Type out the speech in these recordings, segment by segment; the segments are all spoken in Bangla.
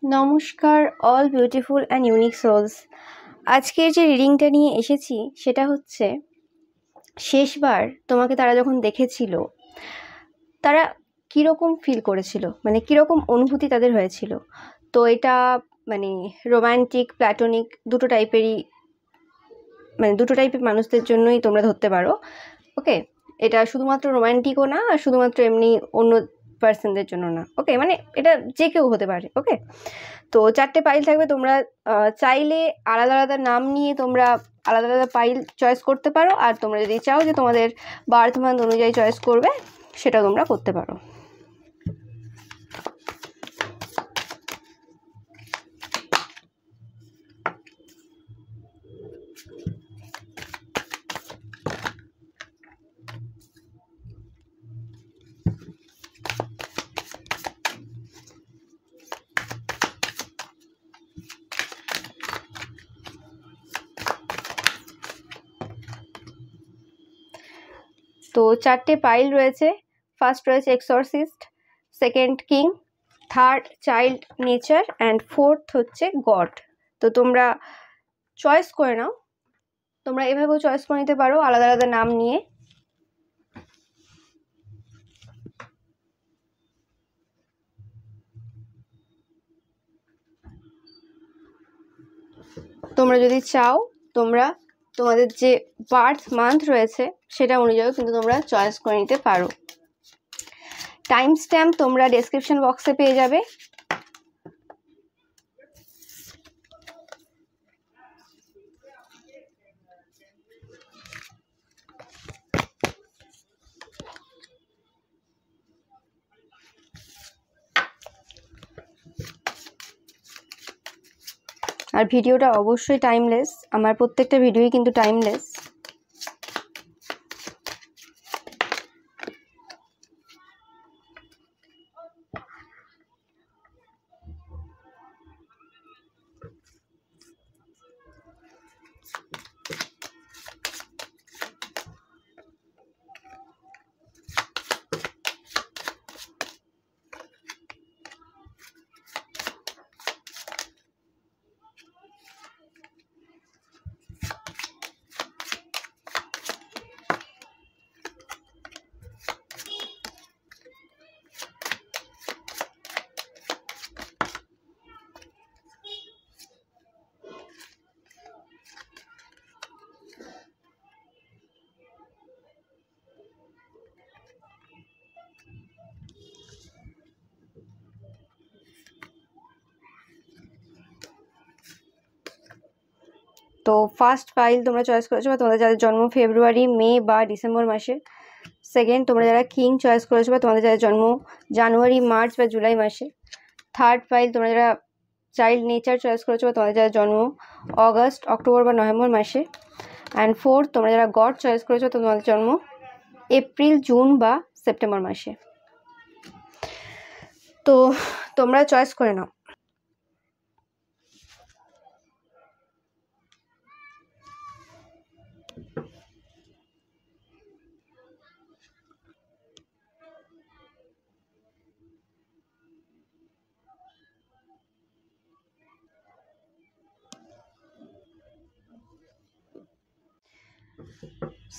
নমস্কার all beautiful and unique souls. আজকের যে রিডিংটা নিয়ে এসেছি সেটা হচ্ছে শেষবার তোমাকে তারা যখন দেখেছিল তারা কীরকম ফিল করেছিল, মানে কীরকম অনুভূতি তাদের হয়েছিল। তো এটা মানে রোম্যান্টিক প্ল্যাটোনিক দুটো টাইপের মানুষদের জন্যই তোমরা ধরতে পারো। ওকে, এটা শুধুমাত্র রোম্যান্টিকও না আর শুধুমাত্র এমনি অন্য পার্সনদের জন্য না। ওকে, মানে এটা যে কেউ হতে পারে। ওকে, তো 4টে পাইল থাকবে। তোমরা চাইলে আলাদা আলাদা নাম নিয়ে তোমরা আলাদা আলাদা পাইল চয়েস করতে পারো, আর তোমরা যদি চাও যে তোমাদের বার্থ মান্থ অনুযায়ী চয়েস করবে সেটাও তোমরা করতে পারো। তো 4টে পাইল রয়েছে। ফার্স্ট রয়েছে exorcist, second king, third child nature and fourth হচ্ছে গড। তো তোমরা চয়েস করে নাও, তোমরা এভাবেও চয়েস করে নিতে পারো আলাদা আলাদা নাম নিয়ে। তোমরা যদি চাও তোমরা তোমাদের যে বার্থ মান্থ রয়েছে সেটা অনুযায়ী কিন্তু তোমরা চয়েস করে নিতে পারো। টাইম স্ট্যাম্প তোমরা ডেসক্রিপশন বক্সে পেয়ে যাবে। আর ভিডিওটা অবশ্যই টাইমলেস, আমার প্রত্যেকটা ভিডিওই কিন্তু টাইমলেস। তো ফার্স্ট ফাইল তোমরা চয়েস করেছো বা তোমাদের যাদের জন্ম ফেব্রুয়ারি, মে বা ডিসেম্বর মাসে। সেকেন্ড, তোমরা যারা কিং চয়েস করেছো বা তোমাদের যাদের জন্ম জানুয়ারি, মার্চ বা জুলাই মাসে। থার্ড ফাইল তোমরা যারা চাইল্ড নেচার চয়েস করেছো বা তোমাদের যারা জন্ম অগস্ট, অক্টোবর বা নভেম্বর মাসে। অ্যান্ড ফোর্থ, তোমরা যারা গড চয়েস করেছো তোমাদের জন্ম এপ্রিল, জুন বা সেপ্টেম্বর মাসে। তো তোমরা চয়েস করে নাও।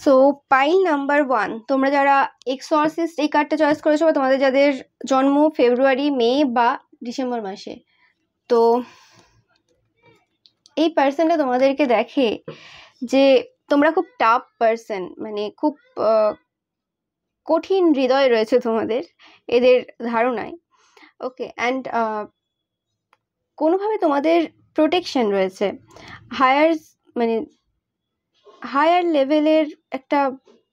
সো পাইল নাম্বার 1, তোমরা যারা এক্সরসিস্ট এই কার্ডটা চয়েস করেছো বা তোমাদের যাদের জন্ম ফেব্রুয়ারি, মে বা ডিসেম্বর মাসে। তো এই পার্সনটা তোমাদেরকে দেখে যে তোমরা খুব টাফ পার্সন, মানে খুব কঠিন হৃদয় রয়েছে তোমাদের এদের ধারণায়। ওকে, অ্যান্ড কোনোভাবে তোমাদের প্রোটেকশন রয়েছে, হায়ার লেভেলের একটা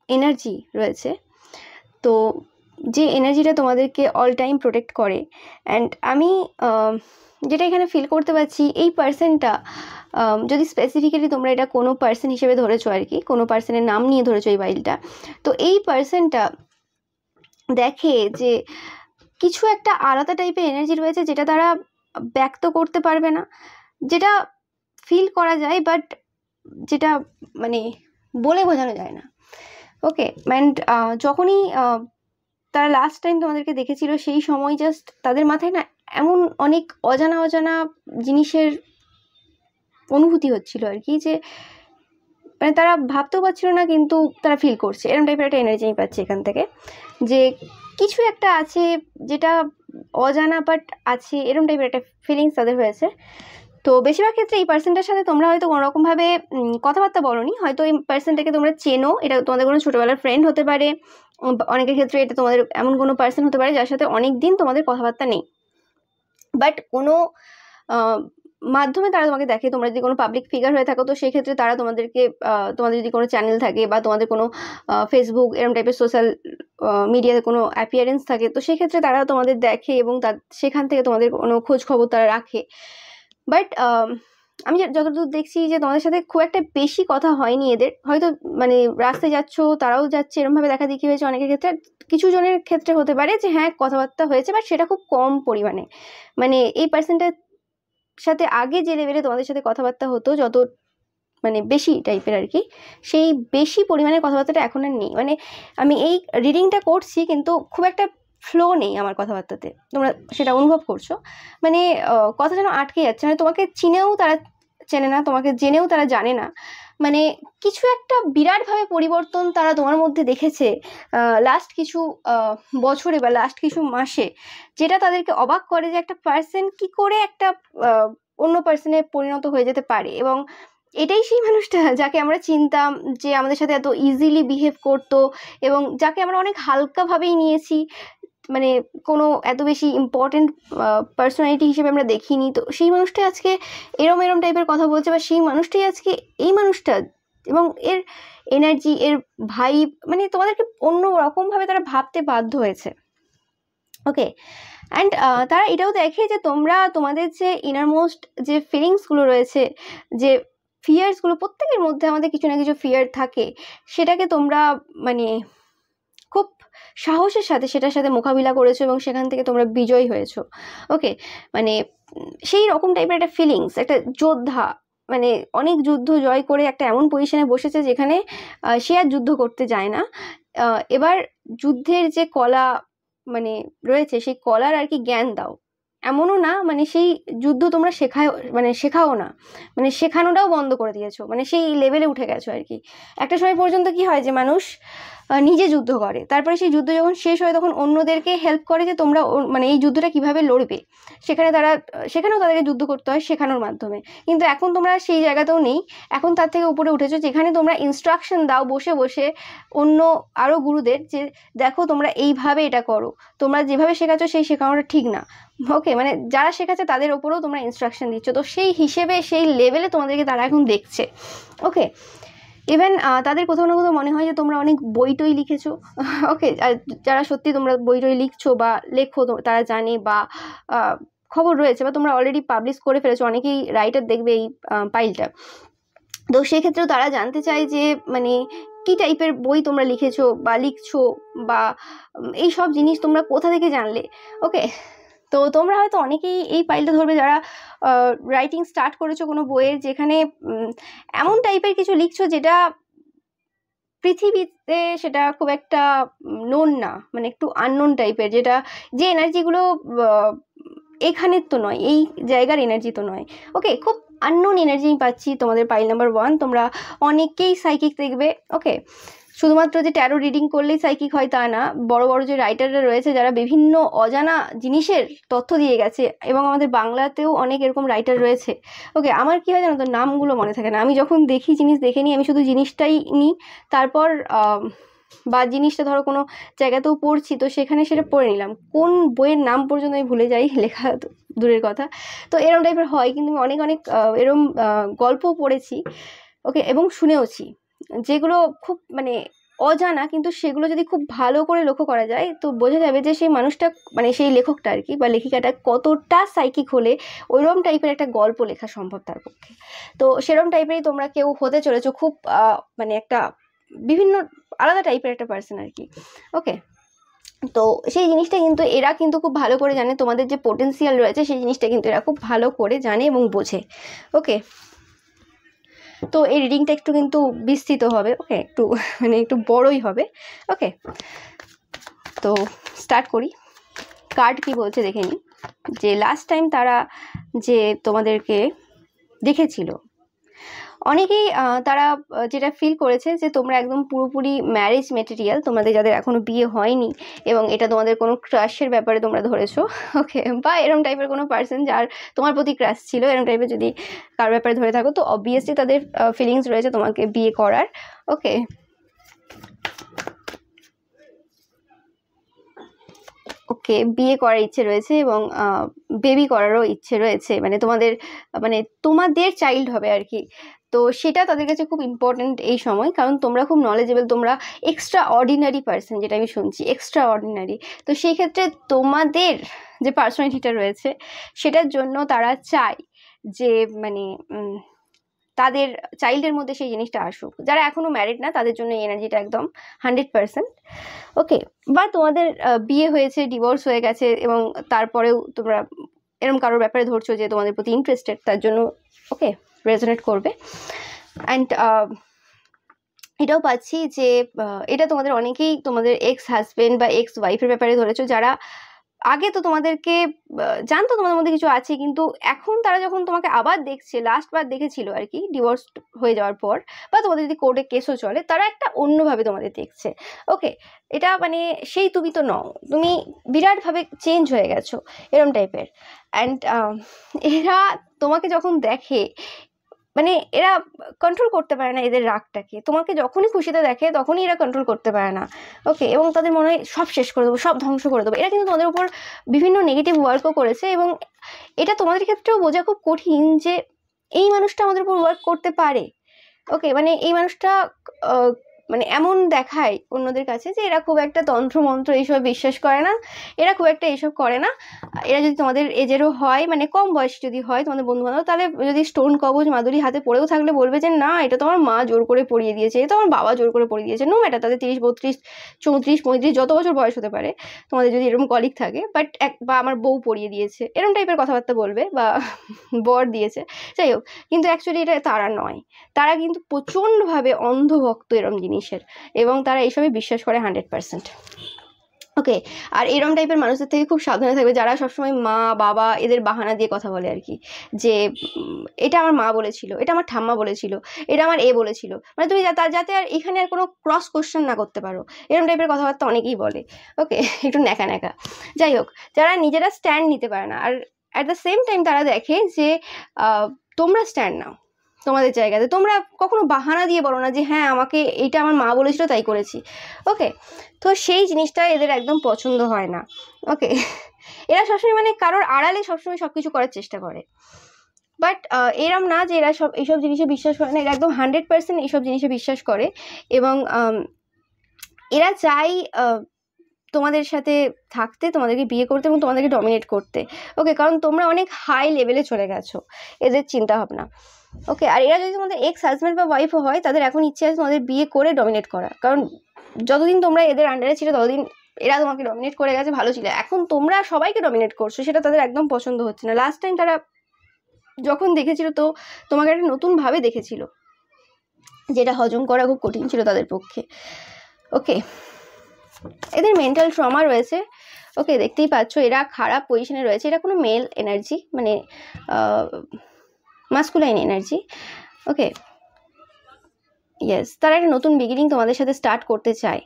এনার্জি রয়েছে। তো যে এনার্জিটা তোমাদেরকে অল টাইম প্রোটেক্ট করে। অ্যান্ড আমি যেটা এখানে ফিল করতে পারছি, এই পার্সনটা যদি স্পেসিফিক্যালি তোমরা এটা কোনো পার্সন হিসেবে ধরেছো আর কি, কোনো পার্সনের নাম নিয়ে ধরেছো এই ফাইলটা, তো এই পার্সনটা দেখে যে কিছু একটা আলাদা টাইপের এনার্জি রয়েছে যেটা তারা ব্যক্ত করতে পারবে না, যেটা ফিল করা যায় বাট যেটা মানে বলে বোঝানো যায় না। ওকে, অ্যান্ড যখনই তারা লাস্ট টাইম তোমাদেরকে দেখেছিল সেই সময় জাস্ট তাদের মাথায় না এমন অনেক অজানা অজানা জিনিসের অনুভূতি হচ্ছিল আর কি, যে মানে তারা ভাবতেও পারছিল না কিন্তু তারা ফিল করছে, এরকম টাইপের একটা এনার্জি আমি পাচ্ছি এখান থেকে, যে কিছু একটা আছে যেটা অজানা বাট আছে, এরকম টাইপের একটা ফিলিংস তাদের হয়েছে। তো বেশিরভাগ ক্ষেত্রে এই পার্সনটার সাথে তোমরা হয়তো কোনোরকমভাবে কথাবার্তা বলোনি, হয়তো এই পার্সনটাকে তোমরা চেনো, এটা তোমাদের কোনো ছোটোবেলার ফ্রেন্ড হতে পারে, অনেকের ক্ষেত্রে এটা তোমাদের এমন কোনো পার্সন হতে পারে যার সাথে অনেক দিন তোমাদের কথাবার্তা নেই, বাট কোনো মাধ্যমে তারা তোমাকে দেখে। তোমরা যদি কোনো পাবলিক ফিগার হয়ে থাকো তো সেই ক্ষেত্রে তারা তোমাদেরকে, তোমাদের যদি কোনো চ্যানেল থাকে বা তোমাদের কোনো ফেসবুক এরকম টাইপের সোশ্যাল মিডিয়াতে কোনো অ্যাপিয়ারেন্স থাকে, তো সেক্ষেত্রে তারা তোমাদের দেখে এবং সেখান থেকে তোমাদের কোনো খোঁজ খবর তারা রাখে। বাট আমি যতদূর দেখছি যে তোমাদের সাথে খুব একটা বেশি কথা হয়নি এদের, হয়তো মানে রাস্তায় যাচ্ছ তারাও যাচ্ছে, এরকমভাবে দেখা দেখি হয়েছে অনেকের ক্ষেত্রে। কিছু জনের ক্ষেত্রে হতে পারে যে হ্যাঁ কথাবার্তা হয়েছে, বাট সেটা খুব কম পরিমাণে। মানে এই পার্সনটার সাথে আগে যে লেভেলে তোমাদের সাথে কথাবার্তা হতো, যত মানে বেশি টাইপের আর কি, সেই বেশি পরিমাণের কথাবার্তাটা এখন আর নেই। মানে আমি এই রিডিংটা করছি কিন্তু খুব একটা ফ্লো নেই আমার কথাবার্তাতে, তোমরা সেটা অনুভব করছো। মানে কথা যেন আটকে যাচ্ছে, মানে তোমাকে চিনেও তারা চেনে না, তোমাকে জেনেও তারা জানে না। মানে কিছু একটা বিরাটভাবে পরিবর্তন তারা তোমার মধ্যে দেখেছে লাস্ট কিছু বছরে বা লাস্ট কিছু মাসে, যেটা তাদেরকে অবাক করে যে একটা পার্সন কি করে একটা অন্য পার্সনে পরিণত হয়ে যেতে পারে। এবং এটাই সেই মানুষটা যাকে আমরা চিনতাম, যে আমাদের সাথে এত ইজিলি বিহেভ করতো এবং যাকে আমরা অনেক হালকাভাবেই নিয়েছি, মানে কোনো এত বেশি ইম্পর্টেন্ট পার্সোনালিটি হিসেবে আমরা দেখিনি। তো সেই মানুষটাই আজকে এরম এরম টাইপের কথা বলছে, বা সেই মানুষটাই আজকে এই মানুষটা, এবং এর এনার্জি, এর ভাইব, মানে তোমাদেরকে অন্য রকমভাবে তারা ভাবতে বাধ্য হয়েছে। ওকে, অ্যান্ড তারা এটাও দেখে যে তোমরা তোমাদের যে ইনারমোস্ট যে ফিলিংসগুলো রয়েছে, যে ফিয়ার্সগুলো, প্রত্যেকের মধ্যে আমাদের কিছু না কিছু ফিয়ার থাকে, সেটাকে তোমরা মানে খুব সাহসের সাথে সেটার সাথে মোকাবিলা করেছো এবং সেখান থেকে তোমরা বিজয়ী হয়েছো। ওকে, মানে সেই রকম টাইপের একটা ফিলিংস, একটা যোদ্ধা, মানে অনেক যুদ্ধ জয় করে একটা এমন পজিশনে বসেছে যেখানে সে আর যুদ্ধ করতে যায় না। এবার যুদ্ধের যে কলা মানে রয়েছে, সেই কলার আর কি জ্ঞান দাও, এমনও না মানে সেই যুদ্ধ তোমরা শেখাও না, মানে শেখানোটাও বন্ধ করে দিয়েছো, মানে সেই লেভেলে উঠে গেছো আর কি। একটা সময় পর্যন্ত কি হয় যে মানুষ নিজে যুদ্ধ করে, তারপরে সেই যুদ্ধ যখন শেষ হয় তখন অন্যদেরকে হেল্প করে যে তোমরা মানে এই যুদ্ধটা কিভাবে লড়বে, সেখানেও তাদেরকে যুদ্ধ করতে হয় শেখানোর মাধ্যমে। কিন্তু এখন তোমরা সেই জায়গাতেও নেই, এখন তার থেকে উপরে উঠেছো, যেখানে তোমরা ইনস্ট্রাকশন দাও বসে বসে অন্য আরও গুরুদের, যে দেখো তোমরা এইভাবে এটা করো, তোমরা যেভাবে শেখাচ্ছ সেই শেখানোটা ঠিক না। ওকে, মানে যারা শেখাচ্ছে তাদের ওপরেও তোমরা ইনস্ট্রাকশন দিচ্ছ, তো সেই হিসেবে সেই লেভেলে তোমাদেরকে তারা এখন দেখছে। ওকে, ইভেন তাদের কোথাও না কোথাও মনে হয় যে তোমরা অনেক বই টই লিখেছো। ওকে, আর যারা সত্যি তোমরা বই টই লিখছো বা লেখো, তারা জানে বা খবর রয়েছে, বা তোমরা অলরেডি পাবলিশ করে ফেলেছো, অনেকেই রাইটার দেখবে এই পাইলটা, তো সেক্ষেত্রেও তারা জানতে চায় যে মানে কি টাইপের বই তোমরা লিখেছো বা লিখছো, বা এই সব জিনিস তোমরা কোথা থেকে জানলে। ওকে, তো তোমরা হয়তো অনেকেই এই পাইলটা ধরবে যারা রাইটিং স্টার্ট করেছো কোনো বইয়ের, যেখানে এমন টাইপের কিছু লিখছো যেটা পৃথিবীতে সেটা খুব একটা নোন না, মানে একটু আননোন টাইপের, যেটা যে এনার্জিগুলো এখানের তো নয়, এই জায়গার এনার্জি তো নয়। ওকে, খুব আননোন এনার্জি পাচ্ছি তোমাদের পাইল নাম্বার 1। তোমরা অনেকেই সাইকিক দেখবে। ওকে, শুধুমাত্র যে ট্যারো রিডিং করলেই সাইকিক হয় তা না, বড় বড় যে রাইটাররা রয়েছে যারা বিভিন্ন অজানা জিনিসের তথ্য দিয়ে গেছে, এবং আমাদের বাংলাতেও অনেক এরকম রাইটার রয়েছে। ওকে, আমার কি হয় জানো তো, নামগুলো মনে থাকে না, আমি যখন দেখি জিনিস দেখে নিই, আমি শুধু জিনিসটাই নিই, তারপর বা জিনিসটা ধরো কোনো জায়গাতেও পড়ছি তো সেখানে সেটা পড়ে নিলাম, কোন বইয়ের নাম পর্যন্ত আমি ভুলে যাই, লেখা দূরের কথা। তো এরম টাইপের হয়, কিন্তু আমি অনেক অনেক এরম গল্পও পড়েছি। ওকে, এবং শুনেওছি, যেগুলো খুব মানে অজানা, কিন্তু সেগুলো যদি খুব ভালো করে লক্ষ্য করা যায় তো বোঝা যাবে যে সেই মানুষটা, মানে সেই লেখকটা আর কি বা লেখিকাটা কতটা সাইকিক হলে ওইরকম টাইপের একটা গল্প লেখা সম্ভব তার পক্ষে। তো সেরকম টাইপেরই তোমরা কেউ হতে চলেছো, খুব মানে একটা বিভিন্ন আলাদা টাইপের একটা পার্সন আর কি। ওকে, তো সেই জিনিসটা কিন্তু এরা কিন্তু খুব ভালো করে জানে, তোমাদের যে পোটেন্সিয়াল রয়েছে সেই জিনিসটা কিন্তু এরা খুব ভালো করে জানে এবং বোঝে। ওকে, তো এই রিডিংটা একটু কিন্তু বিস্তৃত হবে। ওকে, একটু মানে একটু বড়ই হবে। ওকে, তো স্টার্ট করি। কার্ড কি বলছে দেখে নিই, যে লাস্ট টাইম তারা যে তোমাদেরকে দেখেছিল, অনেকেই তারা যেটা ফিল করেছে যে তোমরা একদম পুরোপুরি ম্যারেজ মেটেরিয়াল, তোমাদের যাদের এখনো বিয়ে হয়নি এবং এটা তোমাদের কোনো ক্রাশের ব্যাপারে তোমরা ধরেছো, ওকে, বা এরম টাইপের কোনো পার্সন যার তোমার প্রতি ক্রাশ ছিল, এরম টাইপের যদি কার ব্যাপারে ধরে থাকো, তো অবভিয়াসলি তাদের ফিলিংস রয়েছে তোমাকে বিয়ে করার। ওকে, ওকে, বিয়ে করার ইচ্ছে রয়েছে এবং বেবি করারও ইচ্ছে রয়েছে, মানে তোমাদের চাইল্ড হবে আর কি। তো সেটা তাদের কাছে খুব ইম্পর্টেন্ট এই সময়, কারণ তোমরা খুব নলেজেবল, তোমরা এক্সট্রা অর্ডিনারি পার্সন, যেটা আমি শুনছি এক্সট্রা অর্ডিনারি। তো সেই ক্ষেত্রে তোমাদের যে পার্সোনালিটিটা রয়েছে সেটার জন্য তারা চায় যে মানে তাদের চাইল্ডের মধ্যে সেই জিনিসটা আসুক। যারা এখনো ম্যারিড না তাদের জন্য এই এনার্জিটা একদম 100%। ওকে, বা তোমাদের বিয়ে হয়েছে, ডিভোর্স হয়ে গেছে এবং তারপরেও তোমরা এরকম কারোর ব্যাপারে ধরছো যে তোমাদের প্রতি ইন্টারেস্টেড, তার জন্য ওকে রেজোনেট করবে। অ্যান্ড এটাও পাচ্ছি যে এটা তোমাদের অনেকেই তোমাদের এক্স হাজবেন্ড বা এক্স ওয়াইফের ব্যাপারে ধরেছো, যারা আগে তো তোমাদেরকে জানতো তোমাদের মধ্যে কিছু আছে, কিন্তু এখন তারা যখন তোমাকে আবার দেখছে, লাস্ট বার দেখেছিল আর কি ডিভোর্স হয়ে যাওয়ার পর, বা তোমাদের যদি কোর্টে কেসও চলে, তারা একটা অন্যভাবে তোমাদের দেখছে। ওকে, এটা মানে সেই তুমি তো নও, তুমি বিরাটভাবে চেঞ্জ হয়ে গেছো এরম টাইপের। অ্যান্ড এরা তোমাকে যখন দেখে, মানে এরা কন্ট্রোল করতে পারে না এদের রাগটাকে, তোমাকে যখনই খুশিতে দেখে তখনই এরা কন্ট্রোল করতে পারে না। ওকে, এবং তাদের মনে হয় সব শেষ করে দেবো, সব ধ্বংস করে দেবো। এরা কিন্তু তোমাদের উপর বিভিন্ন নেগেটিভ ওয়ার্কও করেছে, এবং এটা তোমাদের ক্ষেত্রেও বোঝা খুব কঠিন যে এই মানুষটা আমাদের উপর ওয়ার্ক করতে পারে। ওকে, মানে এই মানুষটা মানে এমন দেখায় অন্যদের কাছে যে এরা খুব একটা তন্ত্র মন্ত্র এইসব বিশ্বাস করে না, এরা খুব একটা এইসব করে না। এরা যদি তোমাদের এজেরও হয়, মানে কম বয়সী যদি হয় তোমাদের বন্ধু বান্ধব, তাহলে যদি স্টোন কবজ মাদুরি হাতে পড়েও থাকলে বলবে যে না, এটা তো আমার মা জোর করে পরিয়ে দিয়েছে, এটা তো আমার বাবা জোর করে পরিয়ে দিয়েছে। নো ম্যাটার তাদের 30, 32, 34, 35 যত বছর বয়স হতে পারে, তোমাদের যদি এরকম কলিগ থাকে, বাট বা আমার বউ পরিয়ে দিয়েছে এরকম টাইপের কথাবার্তা বলবে, বা বর দিয়েছে, যাই হোক। কিন্তু অ্যাকচুয়ালি এটা তারা নয়, তারা কিন্তু প্রচণ্ডভাবে অন্ধভক্ত এরম জিনিসের, এবং তারা এইসবই বিশ্বাস করে 100%। ওকে, আর এরম টাইপের মানুষদের থেকে খুব সাবধানে থাকবে, যারা সবসময় মা বাবা এদের বাহানা দিয়ে কথা বলে আর কি, যে এটা আমার মা বলেছিল, এটা আমার ঠাম্মা বলেছিল, এটা আমার এ বলেছিল, মানে তুমি যাতে আর এখানে আর কোনো ক্রস কোশ্চেন না করতে পারো, এরম টাইপের কথাবার্তা অনেকেই বলে। ওকে, একটু ন্যাকা ন্যাকা। যাই হোক, যারা নিজেরা স্ট্যান্ড নিতে পারে না, আর অ্যাট দ্য সেম টাইম তারা দেখে যে তোমরা স্ট্যান্ড নাও তোমাদের জায়গাতে, তোমরা কখনো বাহানা দিয়ে বলো না যে হ্যাঁ আমাকে এইটা আমার মা বলেছিল তাই করেছি। ওকে, তো সেই জিনিসটা এদের একদম পছন্দ হয় না। ওকে, এরা সবসময় মানে কারোর আড়ালে সবসময় সব কিছু করার চেষ্টা করে, বাট এরম না যে এরা এইসব জিনিসে বিশ্বাস করে না, এরা একদম 100% এইসব জিনিসে বিশ্বাস করে, এবং এরা চাই তোমাদের সাথে থাকতে, তোমাদেরকে বিয়ে করতে এবং তোমাদেরকে ডমিনেট করতে। ওকে, কারণ তোমরা অনেক হাই লেভেলে চলে গেছো এদের চিন্তা ভাবনা। ওকে, আর এরা যদি তোমাদের এক্স হাজব্যান্ড বা ওয়াইফও হয়, তাদের এখন ইচ্ছে আছে তোমাদের বিয়ে করে ডমিনেট করা, কারণ যতদিন তোমরা এদের আন্ডারে ছিল ততদিন এরা তোমাকে ডমিনেট করে গেছে, ভালো ছিল। এখন তোমরা সবাইকে ডমিনেট করছো, সেটা তাদের একদম পছন্দ হচ্ছে না। লাস্ট টাইম তারা যখন দেখেছিল, তো তোমাকে একটা নতুনভাবে দেখেছিল, যেটা হজম করা খুব কঠিন ছিল তাদের পক্ষে। ওকে, এদের মেন্টাল ট্রমা রয়েছে। ওকে, দেখতেই পাচ্ছ এরা খারাপ পজিশনে রয়েছে, এটা কোনো মেল এনার্জি, মানে মাস্কুলাইন এনার্জি। ওকে, ইয়েস, তারা একটা নতুন বিগিনিং তোমাদের সাথে স্টার্ট করতে চায়।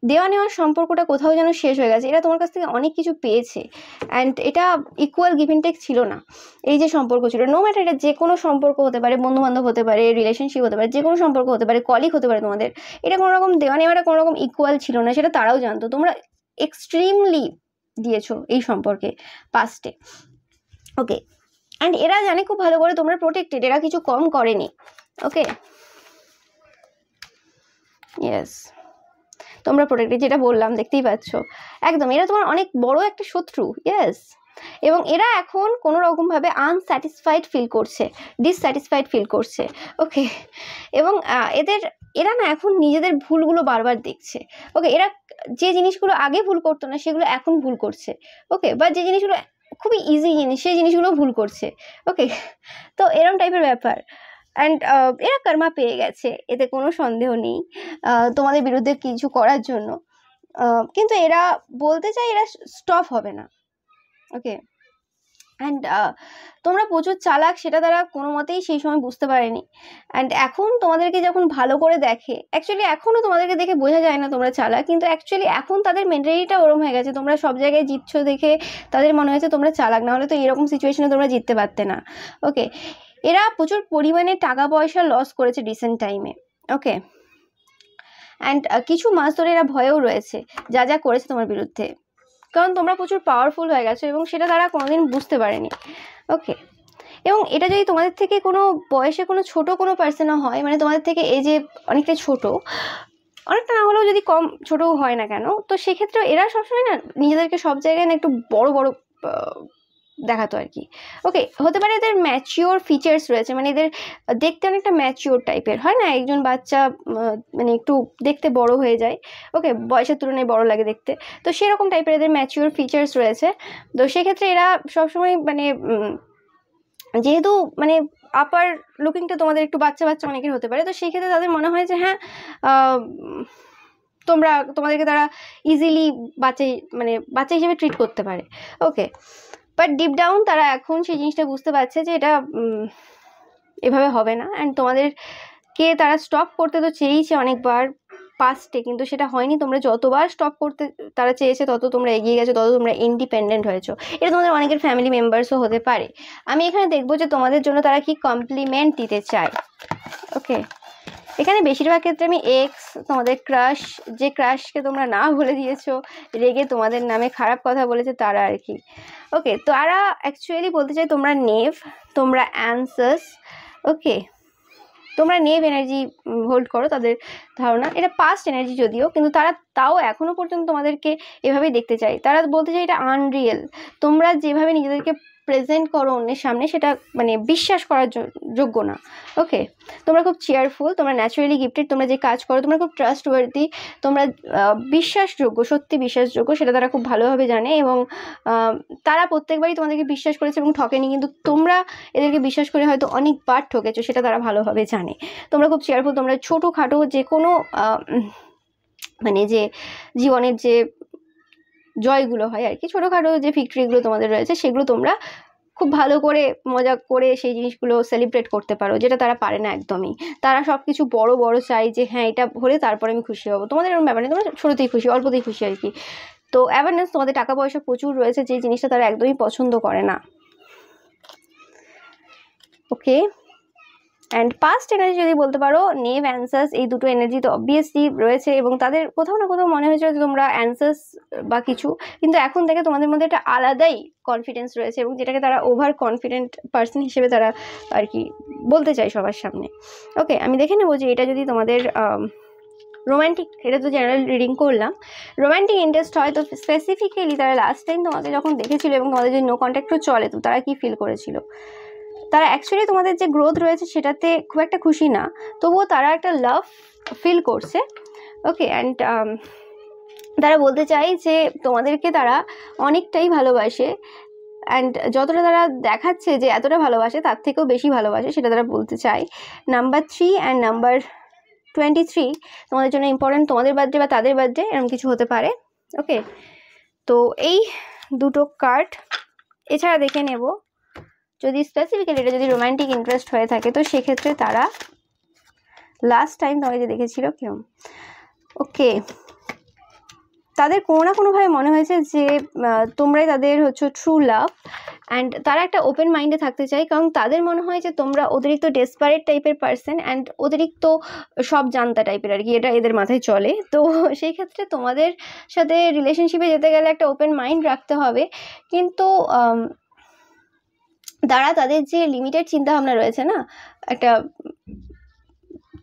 দেওয়া নেওয়ার সম্পর্কটা কোথাও যেন শেষ হয়ে গেছে, এরা তোমার কাছ থেকে অনেক কিছু পেয়েছে, অ্যান্ড এটা ইকুয়াল গিভ অ্যান্ড টেক ছিল না। এই যে সম্পর্ক ছিল, নো ম্যাটার এটা যে কোনো সম্পর্ক হতে পারে, বন্ধু বান্ধব হতে পারে, রিলেশনশিপ হতে পারে, যে কোনো সম্পর্ক হতে পারে, কলিগ হতে পারে তোমাদের, এটা কোনো রকম দেওয়া নেওয়াটা কোনো রকম ইকুয়াল ছিল না, সেটা তারাও জানতো। তোমরা এক্সট্রিমলি দিয়েছো এই সম্পর্কে পাস্টে। ওকে, অ্যান্ড এরা জানে খুব ভালো করে তোমরা প্রোটেক্টেড, এরা কিছু কম করেনি। ওকে, ইয়েস, তোমরা প্রোটেক্টেড, যেটা বললাম দেখতেই পাচ্ছ একদম। এরা তোমার অনেক বড় একটা শত্রু, ইয়েস, এবং এরা এখন কোনো রকমভাবে আনস্যাটিসফাইড ফিল করছে, ডিসস্যাটিসফাইড ফিল করছে। ওকে, এবং এরা না এখন নিজেদের ভুলগুলো বারবার দেখছে। ওকে, এরা যে জিনিসগুলো আগে ভুল করতো না সেগুলো এখন ভুল করছে। ওকে, বা যে জিনিসগুলো খুবই ইজি জিনিস সেই জিনিসগুলো ভুল করছে। ওকে, তো এরম টাইপের ব্যাপার। অ্যান্ড এরা কর্মা পেয়ে গেছে, এতে কোনো সন্দেহ নেই তোমাদের বিরুদ্ধে কিছু করার জন্য। কিন্তু এরা বলতে চাই এরা স্টপ হবে না। ওকে, অ্যান্ড তোমরা প্রচুর চালাক, সেটা তারা কোনো মতেই সেই সময় বুঝতে পারেনি। অ্যান্ড এখন তোমাদেরকে যখন ভালো করে দেখে, অ্যাকচুয়ালি এখনও তোমাদেরকে দেখে বোঝা যায় না তোমরা চালাক, কিন্তু অ্যাকচুয়ালি এখন তাদের মেন্টালিটিটা ওরম হয়ে গেছে, তোমরা সব জায়গায় জিতছো দেখে তাদের মনে হয়েছে তোমরা চালাক, না হলে তো এরকম সিচুয়েশনে তোমরা জিততে পারতে না। ওকে, এরা প্রচুর পরিমাণে টাকা পয়সা লস করেছে রিসেন্ট টাইমে। ওকে, অ্যান্ড কিছু মাস ধরে এরা ভয়েও রয়েছে যা যা করেছে তোমার বিরুদ্ধে, কারণ তোমরা প্রচুর পাওয়ারফুল হয়ে গেছো এবং সেটা তারা কোনোদিন বুঝতে পারেনি। ওকে, এবং এটা যদি তোমাদের থেকে কোনো বয়সে কোনো ছোট কোনো পার্সনও হয়, মানে তোমাদের থেকে এজে অনেকটা ছোট, অনেকটা না হলেও যদি কম ছোটও হয় না কেন, তো সেক্ষেত্রে এরা সবসময় না নিজেদেরকে সব জায়গায় না একটু বড় বড় দেখাতো আর কি। ওকে, হতে পারে এদের ম্যাচিওর ফিচার্স রয়েছে, মানে এদের দেখতে অনেকটা ম্যাচিওর টাইপের হয় না, একজন বাচ্চা মানে একটু দেখতে বড় হয়ে যায়, ওকে, বয়সের তুলনায় বড় লাগে দেখতে, তো সেরকম টাইপের এদের ম্যাচিওর ফিচার্স রয়েছে। তো সেক্ষেত্রে এরা সবসময় মানে যেহেতু মানে আপার লুকিংটা তোমাদের একটু বাচ্চা বাচ্চা অনেকের হতে পারে, তো সেই ক্ষেত্রে তাদের মনে হয় যে হ্যাঁ তোমাদেরকে তারা ইজিলি মানে বাচ্চা হিসেবে ট্রিট করতে পারে। ওকে, বাট ডিপ ডাউন তারা এখন সেই জিনিসটা বুঝতে পারছে যে এটা এভাবে হবে না, অ্যান্ড তোমাদেরকে তারা স্টপ করতে তো চেয়েইছে অনেকবার পাস্টে, কিন্তু সেটা হয়নি। তোমরা যতবার স্টপ করতে তারা চেয়েছে তত তোমরা এগিয়ে গেছো, তত তোমরা ইন্ডিপেন্ডেন্ট হয়েছো। এটা তোমাদের অনেকের ফ্যামিলি মেম্বার্সও হতে পারে। আমি এখানে দেখবো যে তোমাদের জন্য তারা কি কমপ্লিমেন্ট দিতে চায়। ওকে, এখানে বেশিরভাগ ক্ষেত্রে আমি এক্স, তোমাদের ক্রাশ, যে ক্রাশকে তোমরা না বলে দিয়েছো, রেগে তোমাদের নামে খারাপ কথা বলেছে, তারা আর কি। ওকে, তারা অ্যাকচুয়ালি বলতে চাই তোমরা নেভ, তোমরা অ্যানসার্স। ওকে, তোমরা নেভ এনার্জি হোল্ড করো, তাদের ধারণা এটা পাস্ট এনার্জি যদিও, কিন্তু তারা তাও এখনো পর্যন্ত তোমাদেরকে এভাবেই দেখতে চায়। তারা বলতে চায় এটা আনরিয়েল, তোমরা যেভাবে নিজেদেরকে প্রেজেন্ট করো অন্যের সামনে সেটা মানে বিশ্বাস করার যোগ্য না। ওকে, তোমরা খুব চেয়ারফুল, তোমরা ন্যাচারালি গিফটেড, তোমরা যে কাজ করো তোমরা খুব ট্রাস্টওয়ার্দি, তোমরা বিশ্বাসযোগ্য, সত্যি বিশ্বাসযোগ্য, সেটা তারা খুব ভালোভাবে জানে। এবং তারা প্রত্যেকবারই তোমাদেরকে বিশ্বাস করেছে এবং ঠকেনি, কিন্তু তোমরা এদেরকে বিশ্বাস করে হয়তো অনেকবার ঠকেছো, সেটা তারা ভালোভাবে জানে। তোমরা খুব চেয়ারফুল, তোমরা ছোটোখাটো যে কোনো মানে যে জীবনের যে জয়গুলো হয় আর কি, ছোটোখাটো যে ভিক্টরিগুলো তোমাদের রয়েছে সেগুলো তোমরা খুব ভালো করে মজা করে সেই জিনিসগুলো সেলিব্রেট করতে পারো, যেটা তারা পারে না একদমই। তারা সব কিছু বড় বড় চাই যে হ্যাঁ এটা হলে তারপরে আমি খুশি হব। তোমাদের এরকম ব্যাপার নেই, তোমরা ছোটোতেই খুশি, অল্পতেই খুশি আর কি। তো অ্যাওয়ারনেস, তোমাদের টাকা পয়সা প্রচুর রয়েছে, যে জিনিসটা তারা একদমই পছন্দ করে না। ওকে, অ্যান্ড পাস্ট এনার্জি যদি বলতে পারো নেভ অ্যান্সার্স, এই দুটো এনার্জি তো অবভিয়াসলি রয়েছে, এবং তাদের কোথাও না কোথাও মনে হয়েছিল যে তোমরা অ্যান্সার্স বা কিছু, কিন্তু এখন থেকে তোমাদের মধ্যে একটা আলাদাই কনফিডেন্স রয়েছে, এবং যেটাকে তারা ওভার কনফিডেন্ট পার্সন হিসেবে তারা আর কি বলতে চায় সবার সামনে। ওকে, আমি দেখে নেবো যে এটা যদি তোমাদের রোম্যান্টিক, এটা তো জেনারেল রিডিং করলাম, রোম্যান্টিক ইন্টারেস্ট হয়, তো স্পেসিফিক্যালি তারা লাস্ট টাইম তোমাকে যখন দেখেছিল এবং তোমাদের যদি নো কন্ট্যাক্টও চলে, তো তারা কি ফিল করেছিল? তারা অ্যাকচুয়ালি তোমাদের যে গ্রোথ রয়েছে সেটাতে খুব একটা খুশি না, তবুও তারা একটা লাভ ফিল করছে। ওকে, অ্যান্ড তারা বলতে চায় যে তোমাদেরকে তারা অনেকটাই ভালোবাসে, অ্যান্ড যতটা তারা দেখাচ্ছে যে এতটা ভালোবাসে তার থেকেও বেশি ভালোবাসে, সেটা তারা বলতে চায়। নাম্বার 3 অ্যান্ড নাম্বার 23 তোমাদের জন্য ইম্পর্টেন্ট, তোমাদের বার্থডে বা তাদের বার্থডে এরকম কিছু হতে পারে। ওকে, তো এই দুটো কার্ড এছাড়া দেখে নেব যদি স্পেসিফিক্যালি এটা যদি রোম্যান্টিক ইন্টারেস্ট হয়ে থাকে, তো সেক্ষেত্রে তারা লাস্ট টাইম তোমাকে যে দেখেছিল কিরম। ওকে, তাদের কোনো না কোনোভাবে মনে হয়েছে যে তোমরাই তাদের হচ্ছে ট্রু লাভ, অ্যান্ড তারা একটা ওপেন মাইন্ডে থাকতে চায়, কারণ তাদের মনে হয় যে তোমরা অতিরিক্ত ডেসপারেট টাইপের পার্সন, অ্যান্ড অতিরিক্ত সব জানতা টাইপের আর কি, এটা এদের মাথায় চলে। তো সেই ক্ষেত্রে তোমাদের সাথে রিলেশনশিপে যেতে গেলে একটা ওপেন মাইন্ড রাখতে হবে, কিন্তু তারা তাদের যে লিমিটেড চিন্তাভাবনা রয়েছে না, একটা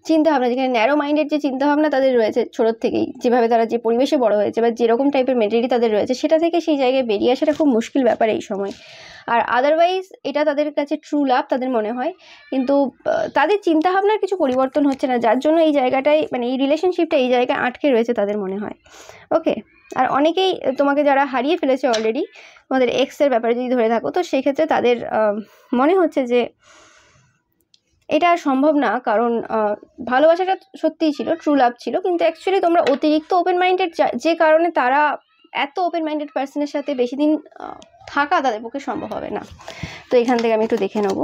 চিন্তাভাবনা যেখানে ন্যারো মাইন্ডের যে চিন্তাভাবনা তাদের রয়েছে ছোটোর থেকেই, যেভাবে তারা যে পরিবেশে বড় হয়েছে বা যেরকম টাইপের মেন্টালিটি তাদের রয়েছে, সেটা থেকে সেই জায়গায় বেরিয়ে আসাটা খুব মুশকিল ব্যাপার এই সময়। আর আদারওয়াইজ এটা তাদের কাছে ট্রু লাভ তাদের মনে হয়, কিন্তু তাদের চিন্তাভাবনার কিছু পরিবর্তন হচ্ছে না, যার জন্য এই জায়গাটায় মানে এই রিলেশনশিপটা এই জায়গায় আটকে রয়েছে তাদের মনে হয়। ওকে, আর অনেকেই তোমাকে যারা হারিয়ে ফেলেছে অলরেডি, তোমাদের এক্সের ব্যাপারে যদি ধরে থাকো, তো সেক্ষেত্রে তাদের মনে হচ্ছে যে এটা সম্ভব না, কারণ ভালোবাসাটা সত্যিই ছিল, ট্রু লাভ ছিল, কিন্তু অ্যাকচুয়ালি তোমরা অতিরিক্ত ওপেন মাইন্ডেড, যে কারণে তারা এত ওপেন মাইন্ডেড পার্সনের সাথে বেশি দিন থাকা তাদের পক্ষে সম্ভব হবে না। তো এখান থেকে আমি একটু দেখে নেব।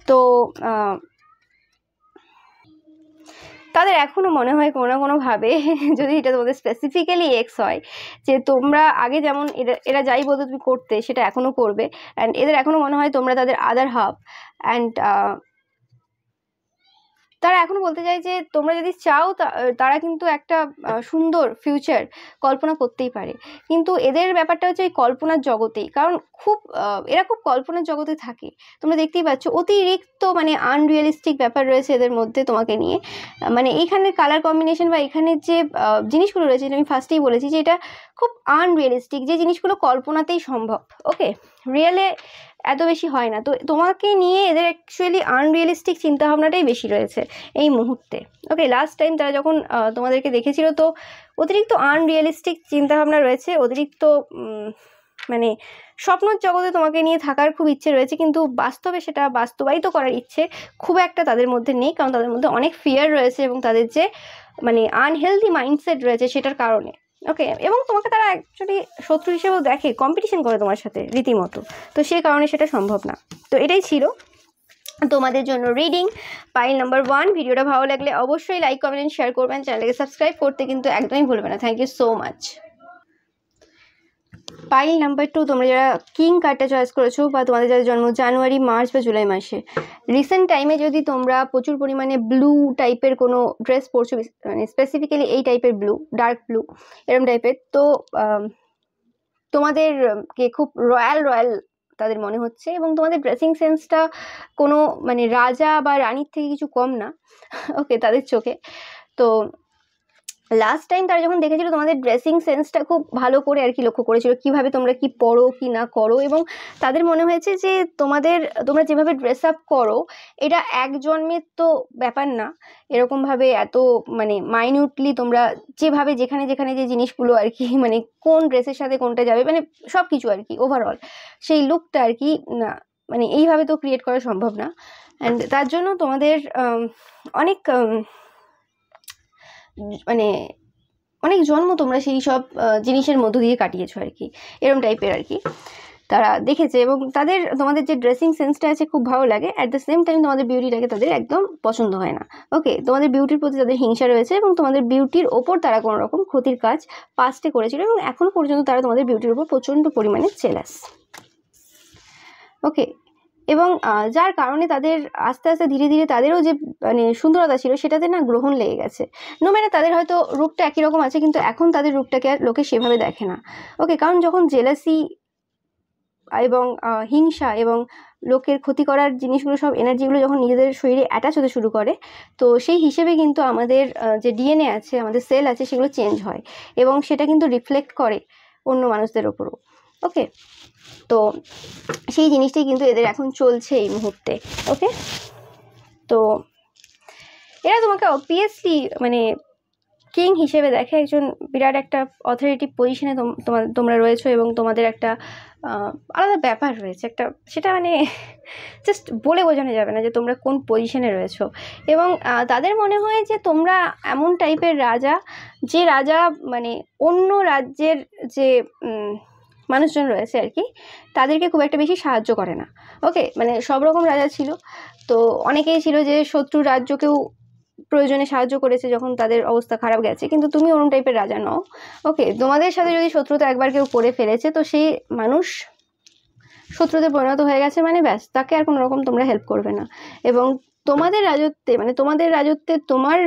তো তাদের এখনো মনে হয় কোনো না কোনোভাবে, যদি এটা তোমাদের স্পেসিফিক্যালি এক্স হয়, যে তোমরা আগে যেমন এরা যাই বলতো তুমি করতে সেটা এখনো করবে, অ্যান্ড এদের এখনো মনে হয় তোমরা তাদের আদার হাফ, অ্যান্ড তারা এখনো বলতে চায় যে তোমরা যদি চাও তারা কিন্তু একটা সুন্দর ফিউচার কল্পনা করতেই পারে। কিন্তু এদের ব্যাপারটা হচ্ছে এই কল্পনার জগতেই, কারণ এরা খুব কল্পনার জগতে থাকে। তোমরা দেখতেই পাচ্ছ অতিরিক্ত মানে আনরিয়েলিস্টিক ব্যাপার রয়েছে এদের মধ্যে তোমাকে নিয়ে। মানে এইখানের কালার কম্বিনেশন বা এখানের যে জিনিসগুলো রয়েছে, আমি ফার্স্টেই বলেছি যে এটা খুব আনরিয়েলিস্টিক, যে জিনিসগুলো কল্পনাতেই সম্ভব, ওকে, রিয়েলে এত বেশি হয় না। তো তোমাকে নিয়ে এদের অ্যাকচুয়ালি আনরিয়েলিস্টিক চিন্তাভাবনাটাই বেশি রয়েছে এই মুহূর্তে, ওকে। লাস্ট টাইম তারা যখন তোমাদেরকে দেখেছিল, তো অতিরিক্ত আনরিয়েলিস্টিক চিন্তাভাবনা রয়েছে, অতিরিক্ত মানে স্বপ্নর জগতে তোমাকে নিয়ে থাকার খুব ইচ্ছে রয়েছে, কিন্তু বাস্তবে সেটা বাস্তবায়িত করার ইচ্ছে খুব একটা তাদের মধ্যে নেই, কারণ তাদের মধ্যে অনেক ফিয়ার রয়েছে এবং তাদের যে মানে আনহেলদি মাইন্ডসেট রয়েছে সেটার কারণে, ওকে। এবং তোমাকে তারা অ্যাকচুয়ালি শত্রু হিসেবেও দেখে, কম্পিটিশন করে তোমার সাথে রীতিমতো, তো সেই কারণে সেটা সম্ভব না। তো এটাই ছিল তোমাদের জন্য রিডিং পাইল নাম্বার 1। ভিডিওটা ভালো লাগলে অবশ্যই লাইক কমেন্ট শেয়ার করবেন, চ্যানেলকে সাবস্ক্রাইব করতে কিন্তু একদমই ভুলবে না। Thank you so much. Pile number 2, তোমরা যারা কিং কার্ডটা চয়েস করেছো বা তোমাদের যাদের জন্ম জানুয়ারি, মার্চ বা জুলাই মাসে, রিসেন্ট টাইমে যদি তোমরা প্রচুর পরিমাণে ব্লু টাইপের কোনো ড্রেস পরছো, মানে স্পেসিফিক্যালি এই টাইপের ব্লু, ডার্ক ব্লু এরকম টাইপের, তো তোমাদেরকে খুব রয়্যাল রয়্যাল তাদের মনে হচ্ছে, এবং তোমাদের ড্রেসিং সেন্সটা কোনো মানে রাজা বা রানীর থেকে কিছু কম না, ওকে, তাদের চোখে। তো লাস্ট টাইম তারা যখন দেখেছিল তোমাদের ড্রেসিং সেন্সটা খুব ভালো করে আর কি লক্ষ্য করেছিল, কিভাবে তোমরা কি পরো কি না করো, এবং তাদের মনে হয়েছে যে তোমরা যেভাবে ড্রেস আপ করো এটা এক জন্মের তো ব্যাপার না, এরকমভাবে এত মানে মাইনিউটলি তোমরা যেভাবে যেখানে যেখানে যে জিনিসগুলো আর কি, মানে কোন ড্রেসের সাথে কোনটা যাবে, মানে সব কিছু আর কি ওভারঅল সেই লুকটা আর কি, না মানে এইভাবে তো ক্রিয়েট করা সম্ভব না। অ্যান্ড তার জন্য তোমাদের অনেক মানে অনেক জন্ম তোমরা সেই সব জিনিসের মধ্য দিয়ে কাটিয়েছো আর কি, এরকম টাইপের আর কি তারা দেখেছে, এবং তোমাদের যে ড্রেসিং সেন্সটা আছে খুব ভালো লাগে। অ্যাট দ্য সেম টাইম তোমাদের বিউটিটাকে তাদের একদম পছন্দ হয় না, ওকে। তোমাদের বিউটির প্রতি তাদের হিংসা রয়েছে, এবং তোমাদের বিউটির ওপর তারা কোনো রকম ক্ষতির কাজ পাস্টে করেছিল, এবং এখনো পর্যন্ত তারা তোমাদের বিউটির ওপর প্রচণ্ড পরিমাণে জেলাস, ওকে। এবং যার কারণে তাদের আস্তে আস্তে ধীরে ধীরে তাদেরও যে মানে সুন্দরতা ছিল সেটাতে না গ্রহণ লেগে গেছে। নো ম্যাটার তাদের হয়তো রূপটা একই রকম আছে, কিন্তু এখন তাদের রূপটাকে আর লোকে সেভাবে দেখে না, ওকে। কারণ যখন জেলাসি এবং হিংসা এবং লোকের ক্ষতি করার জিনিসগুলো, সব এনার্জিগুলো যখন নিজেদের শরীরে অ্যাটাচ হতে শুরু করে, তো সেই হিসেবে কিন্তু আমাদের যে ডিএনএ আছে, আমাদের সেল আছে, সেগুলো চেঞ্জ হয়, এবং সেটা কিন্তু রিফ্লেক্ট করে অন্য মানুষদের ওপরও, ওকে। তো সেই জিনিসটাই কিন্তু এদের এখন চলছে এই মুহূর্তে, ওকে। তো এরা তোমাকে অবভিয়াসলি মানে কিং হিসেবে দেখে, একজন বিরাট একটা অথরিটিভ পজিশনে তোমরা রয়েছো, এবং তোমাদের একটা আলাদা ব্যাপার রয়েছে একটা, সেটা মানে জাস্ট বলে বোঝানো যাবে না যে তোমরা কোন পজিশনে রয়েছো। এবং তাদের মনে হয় যে তোমরা এমন টাইপের রাজা, যে রাজা মানে অন্য রাজ্যের যে মানুষজন রয়েছে আর কি, তাদেরকে খুব একটা বেশি সাহায্য করে না, ওকে। মানে সব রকম রাজা ছিল, তো অনেকেই ছিল যে শত্রু রাজ্যকেও প্রয়োজনে সাহায্য করেছে যখন তাদের অবস্থা খারাপ গেছে, কিন্তু তুমি ওরম টাইপের রাজা নও, ওকে। তোমাদের সাথে যদি শত্রুতা একবার কেউ করে ফেলেছে, তো সেই মানুষ শত্রুতে পরিণত হয়ে গেছে, মানে ব্যাস, তাকে আর কোনো রকম তোমরা হেল্প করবে না। এবং তোমাদের রাজত্বে তোমার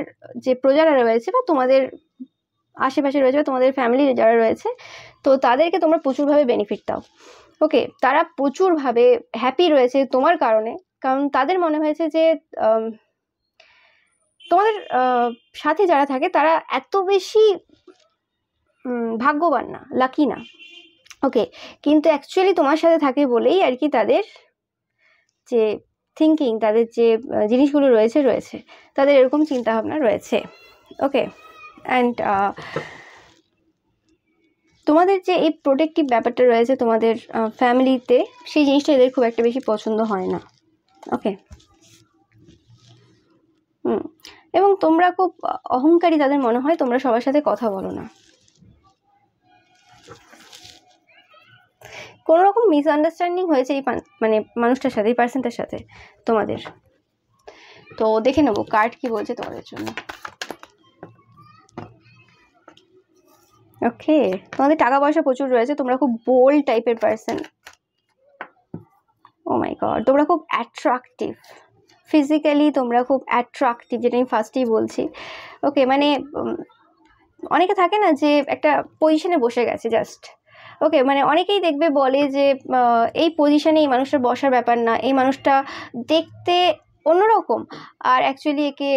যে প্রজারা রয়েছে বা তোমাদের আশেপাশে রয়েছে বা তোমাদের ফ্যামিলি যারা রয়েছে, তো তাদেরকে তোমরা প্রচুরভাবে বেনিফিট দাও, ওকে। তারা প্রচুরভাবে হ্যাপি রয়েছে তোমার কারণে, কারণ তাদের মনে হয়েছে যে তোমাদের সাথে যারা থাকে তারা এত বেশি ভাগ্যবান না, লাকি না, ওকে। কিন্তু অ্যাকচুয়ালি তোমার সাথে থাকে বলেই আর কি তাদের যে থিঙ্কিং, তাদের যে জিনিসগুলো রয়েছে তাদের এরকম চিন্তাভাবনা রয়েছে, ওকে। অ্যান্ড তোমাদের যে এই প্রোটেক্টিভ ব্যাপারটা রয়েছে তোমাদের ফ্যামিলিতে, সেই জিনিসটা এদের খুব একটা বেশি পছন্দ হয় না। ওকে, এবং তোমরা খুব অহংকারী তাদের মনে হয়, তোমরা সবার সাথে কথা বলো না। কোনো রকম মিসআন্ডারস্ট্যান্ডিং হয়েছে এই মানে মানুষটার সাথে, এই পার্সনটার সাথে তোমাদের। তো দেখে নেবো কার্ড কি বলছে তোমাদের জন্য। ওকে, তোমাদের টাকা পয়সা প্রচুর রয়েছে, তোমরা খুব বোল্ড টাইপের পার্সন। ও মাই গড, তোমরা খুব অ্যাট্রাকটিভ, ফিজিক্যালি তোমরা খুব অ্যাট্রাকটিভ, যেটা আমি ফার্স্টেই বলছি। ওকে, মানে অনেকে থাকে না যে একটা পজিশনে বসে গেছে জাস্ট। ওকে, মানে অনেকেই দেখবে বলে যে এই পজিশনে এই মানুষটার বসার ব্যাপার না, এই মানুষটা দেখতে অন্যরকম, আর অ্যাকচুয়ালি একে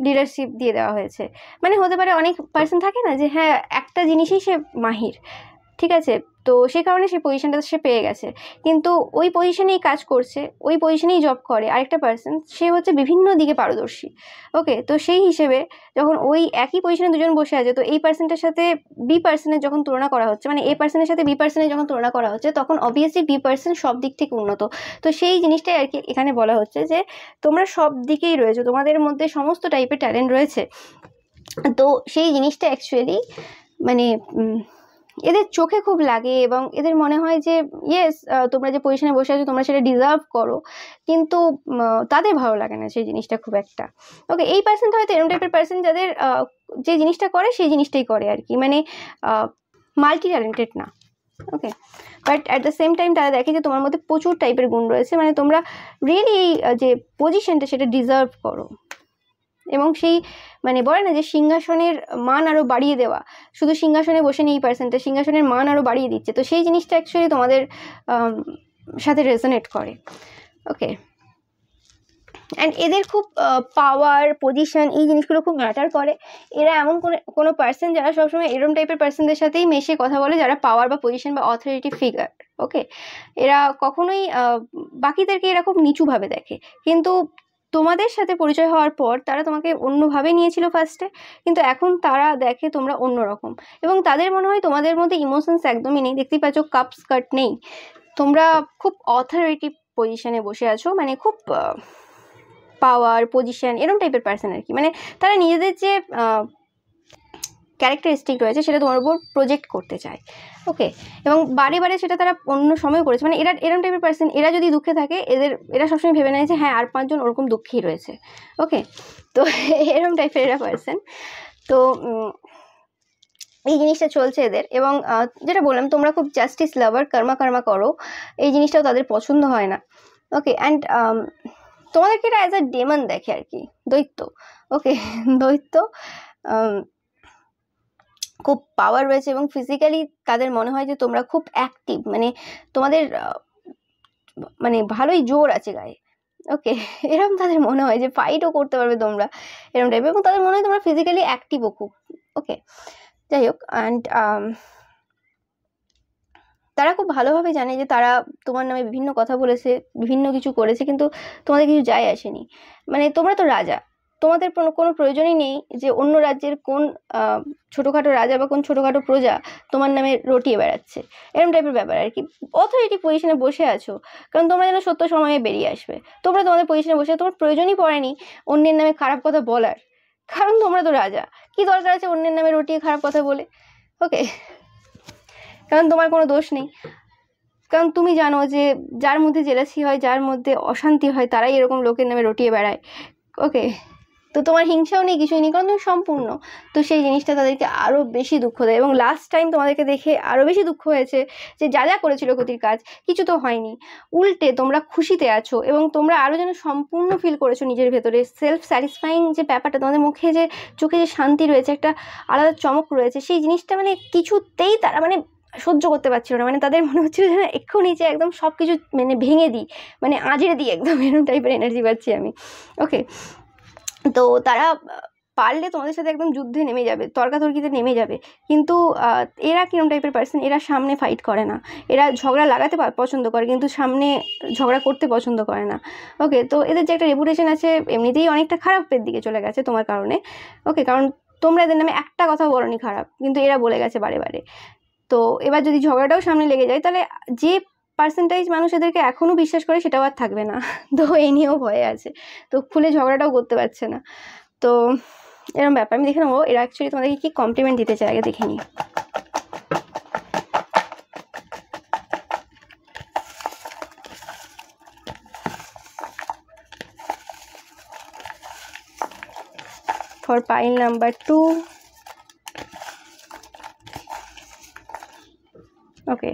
লিডারশিপ দিয়ে দেওয়া হয়েছে। মানে হতে পারে অনেক পার্সন থাকে না যে হ্যাঁ একটা জিনিসেই সে মাহির, ঠিক আছে, তো সে কারণে সেই পজিশনটা সে পেয়ে গেছে, কিন্তু ওই পজিশনেই কাজ করছে, ওই পজিশনেই জব করে আরেকটা পার্সন, সে হচ্ছে বিভিন্ন দিকে পারদর্শী। ওকে, তো সেই হিসেবে যখন ওই একই পজিশনে দুজন বসে আছে, তো এই পার্সনটার সাথে বি পার্সনের যখন তুলনা করা হচ্ছে, মানে এ পার্সনের সাথে বি পার্সনের যখন তুলনা করা হচ্ছে, তখন অবভিয়াসলি বি পার্সন সব দিক থেকে উন্নত। তো সেই জিনিসটাই আর কি এখানে বলা হচ্ছে যে তোমরা সব দিকেই রয়েছে, তোমাদের মধ্যে সমস্ত টাইপের ট্যালেন্ট রয়েছে। তো সেই জিনিসটা অ্যাকচুয়ালি মানে এদের চোখে খুব লাগে, এবং এদের মনে হয় যে ইয়েস তোমরা যে পজিশনে বসে আছো তোমরা সেটা ডিজার্ভ করো, কিন্তু তাদের ভালো লাগে না সেই জিনিসটা খুব একটা। ওকে, এই পার্সনটা হয়তো এরকম টাইপের পার্সন যাদের যে জিনিসটা করে সেই জিনিসটাই করে আর কি, মানে মাল্টি ট্যালেন্টেড না। Okay, but at the same time তারা দেখে যে তোমার মধ্যে প্রচুর টাইপের গুণ রয়েছে, মানে তোমরা রিয়েলি এই যে পজিশনটা সেটা ডিজার্ভ করো। এবং সেই মানে বলে না যে সিংহাসনের মান আরও বাড়িয়ে দেওয়া, শুধু সিংহাসনে বসে নেই পার্সনটা, সিংহাসনের মান আরও বাড়িয়ে দিচ্ছে, তো সেই জিনিসটা অ্যাকচুয়ালি তোমাদের সাথে রেজোনেট করে। ওকে, অ্যান্ড এদের খুব পাওয়ার, পজিশন, এই জিনিসগুলো খুব ম্যাটার করে। এরা এমন কোনো পার্সন যারা সবসময় এরম টাইপের পার্সনদের সাথেই মেশে কথা বলে, যারা পাওয়ার বা পজিশন বা অথরিটি ফিগার। ওকে, এরা কখনোই বাকিদেরকে এরা খুব নিচুভাবে দেখে, কিন্তু তোমাদের সাথে পরিচয় হওয়ার পর তারা তোমাকে অন্যভাবে নিয়েছিল ফার্স্টে, কিন্তু এখন তারা দেখে তোমরা অন্যরকম, এবং তাদের মনে হয় তোমাদের মধ্যে ইমোশনস একদমই নেই। দেখতেই পাচ্ছ কাপ স্কার্ট নেই, তোমরা খুব অথরিটি পজিশনে বসে আছো, মানে খুব পাওয়ার, পজিশন, এরকম টাইপের পার্সন আর কি। মানে তারা নিজেদের যে ক্যারেক্টারিস্টিক রয়েছে সেটা তোমার উপর প্রজেক্ট করতে চায়। ওকে, এবং বারে বারে সেটা তারা অন্য সময় করেছে, মানে এরা এরকম টাইপের পার্সন, এরা যদি দুঃখে থাকে এরা সবসময় ভেবে নেয় যে হ্যাঁ আর 5 জন ওরকম দুঃখী রয়েছে। ওকে, তো এরকম টাইপের এরা পার্সন। তো এই জিনিসটা চলছে এদের, এবং যেটা বললাম তোমরা খুব জাস্টিস লাভার, কর্মা করো, এই জিনিসটাও তাদের পছন্দ হয় না। ওকে, অ্যান্ড তোমাদেরকে এটা অ্যাজ আ ডেমন দেখে আর কি, দৈত্য। ওকে, দৈত্য, খুব পাওয়ার রয়েছে, এবং ফিজিক্যালি তাদের মনে হয় যে তোমরা খুব অ্যাক্টিভ, মানে তোমাদের মানে ভালোই জোর আছে গায়ে। ওকে, এরকম তাদের মনে হয় যে ফাইটও করতে পারবে তোমরা, এরকম টাইপের, এবং তাদের মনে হয় তোমরা ফিজিক্যালি অ্যাক্টিভও খুব। ওকে, যাই হোক, অ্যান্ড তারা খুব ভালোভাবে জানে যে তারা তোমার নামে বিভিন্ন কথা বলেছে, বিভিন্ন কিছু করেছে, কিন্তু তোমাদের কিছু যায় আসেনি। মানে তোমরা তো রাজা, তোমাদের কোনো প্রয়োজনই নেই যে অন্য রাজ্যের কোন ছোটোখাটো রাজা বা কোন ছোটোখাটো প্রজা তোমার নামে রটিয়ে বেড়াচ্ছে, এরকম টাইপের ব্যাপার আর কি। অথরিটি পজিশনে বসে আছো কারণ তোমরা যেন সত্য সময়ে বেরিয়ে আসবে, তোমরা তোমাদের পজিশনে বসে, তোমার প্রয়োজনই পড়েনি অন্যের নামে খারাপ কথা বলার, কারণ তোমরা তো রাজা, কি দরকার আছে অন্যের নামে রটিয়ে খারাপ কথা বলে। ওকে, কারণ তোমার কোনো দোষ নেই, কারণ তুমি জানো যে যার মধ্যে জেলাসি হয়, যার মধ্যে অশান্তি হয়, তারাই এরকম লোকের নামে রটিয়ে বেড়ায়। ওকে, তো তোমার হিংসাও নেই, কিছুই নেই, কারণ তুমি সম্পূর্ণ। তো সেই জিনিসটা তাদেরকে আরও বেশি দুঃখ দেয়, এবং লাস্ট টাইম তোমাদেরকে দেখে আরও বেশি দুঃখ হয়েছে যে যা যা করেছিল ক্ষতির কাজ, কিছু তো হয়নি, উল্টে তোমরা খুশিতে আছো, এবং তোমরা আরও যেন সম্পূর্ণ ফিল করেছো নিজের ভেতরে। সেলফ স্যাটিসফাইং যে ব্যাপারটা, তোমাদের মুখে যে চোখে যে শান্তি রয়েছে, একটা আলাদা চমক রয়েছে, সেই জিনিসটা মানে কিছুতেই তারা মানে সহ্য করতে পারছিল না। মানে তাদের মনে হচ্ছিল যে এক্ষুনি যে একদম সব কিছু মানে ভেঙে দিই, মানে আজড়ে দিই একদম, এরকম টাইপের এনার্জি পাচ্ছি আমি। ওকে, তো তারা পারলে তোমাদের সাথে একদম যুদ্ধে নেমে যাবে, তর্কাতর্কিতে নেমে যাবে, কিন্তু এরা কিরম টাইপের পার্সন, এরা সামনে ফাইট করে না, এরা ঝগড়া লাগাতে পছন্দ করে কিন্তু সামনে ঝগড়া করতে পছন্দ করে না। ওকে, তো এদের যে একটা রেপুটেশন আছে এমনিতেই অনেকটা খারাপের দিকে চলে গেছে তোমার কারণে। ওকে, কারণ তোমরা এদের নামে একটা কথা বলনি খারাপ, কিন্তু এরা বলে গেছে বারে বারে। তো এবার যদি ঝগড়াটাও সামনে লেগে যায় তাহলে যে পার্সেন্টেজ মানুষ এদেরকে এখনও বিশ্বাস করে সেটাও আর থাকবে না। তো এই নিয়েও ভয়ে আছে, তো খুলে ঝগড়াটাও করতে পারছে না। তো এরকম ব্যাপার। আমি দেখে নেবো এরা অ্যাকচুয়ালি তোমাদেরকে কি কমপ্লিমেন্ট দিতে চায়, আগে দেখে নিই। ফর পাইল নাম্বার 2, ওকে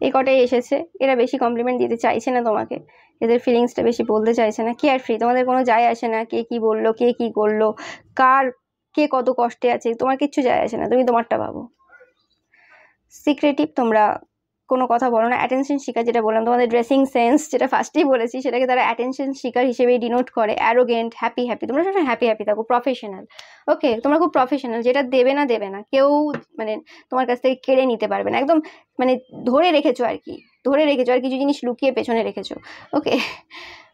এই কটাই এসেছে। এরা বেশি কমপ্লিমেন্ট দিতে চাইছে না তোমাকে, এদের ফিলিংসটা বেশি বলতে চাইছে না। কেয়ার ফ্রি, তোমাদের কোনো যায় আসে না কে কি বললো, কে কি করলো, কে কত কষ্টে আছে, তোমার কিচ্ছু যায় আসে না, তুমি তোমারটা ভাবো। সিক্রেটিভ, তোমরা কোনো কথা বলো না। অ্যাটেনশন শিকার, যেটা বললাম, তোমাদের ড্রেসিং সেন্স যেটা ফার্স্টেই বলেছি সেটাকে তারা অ্যাটেনশন শিকার হিসেবেই ডিনোট করে। অ্যারোগেন্ট, হ্যাপি, তোমরা সবসময় হ্যাপি থাকো। প্রফেশনাল, ওকে তোমরা খুব প্রফেশনাল, যেটা দেবে না কেউ মানে তোমার কাছ থেকে কেড়ে নিতে পারবে না, একদম মানে ধরে রেখেছো আর কিছু জিনিস লুকিয়ে পেছনে রেখেছো, ওকে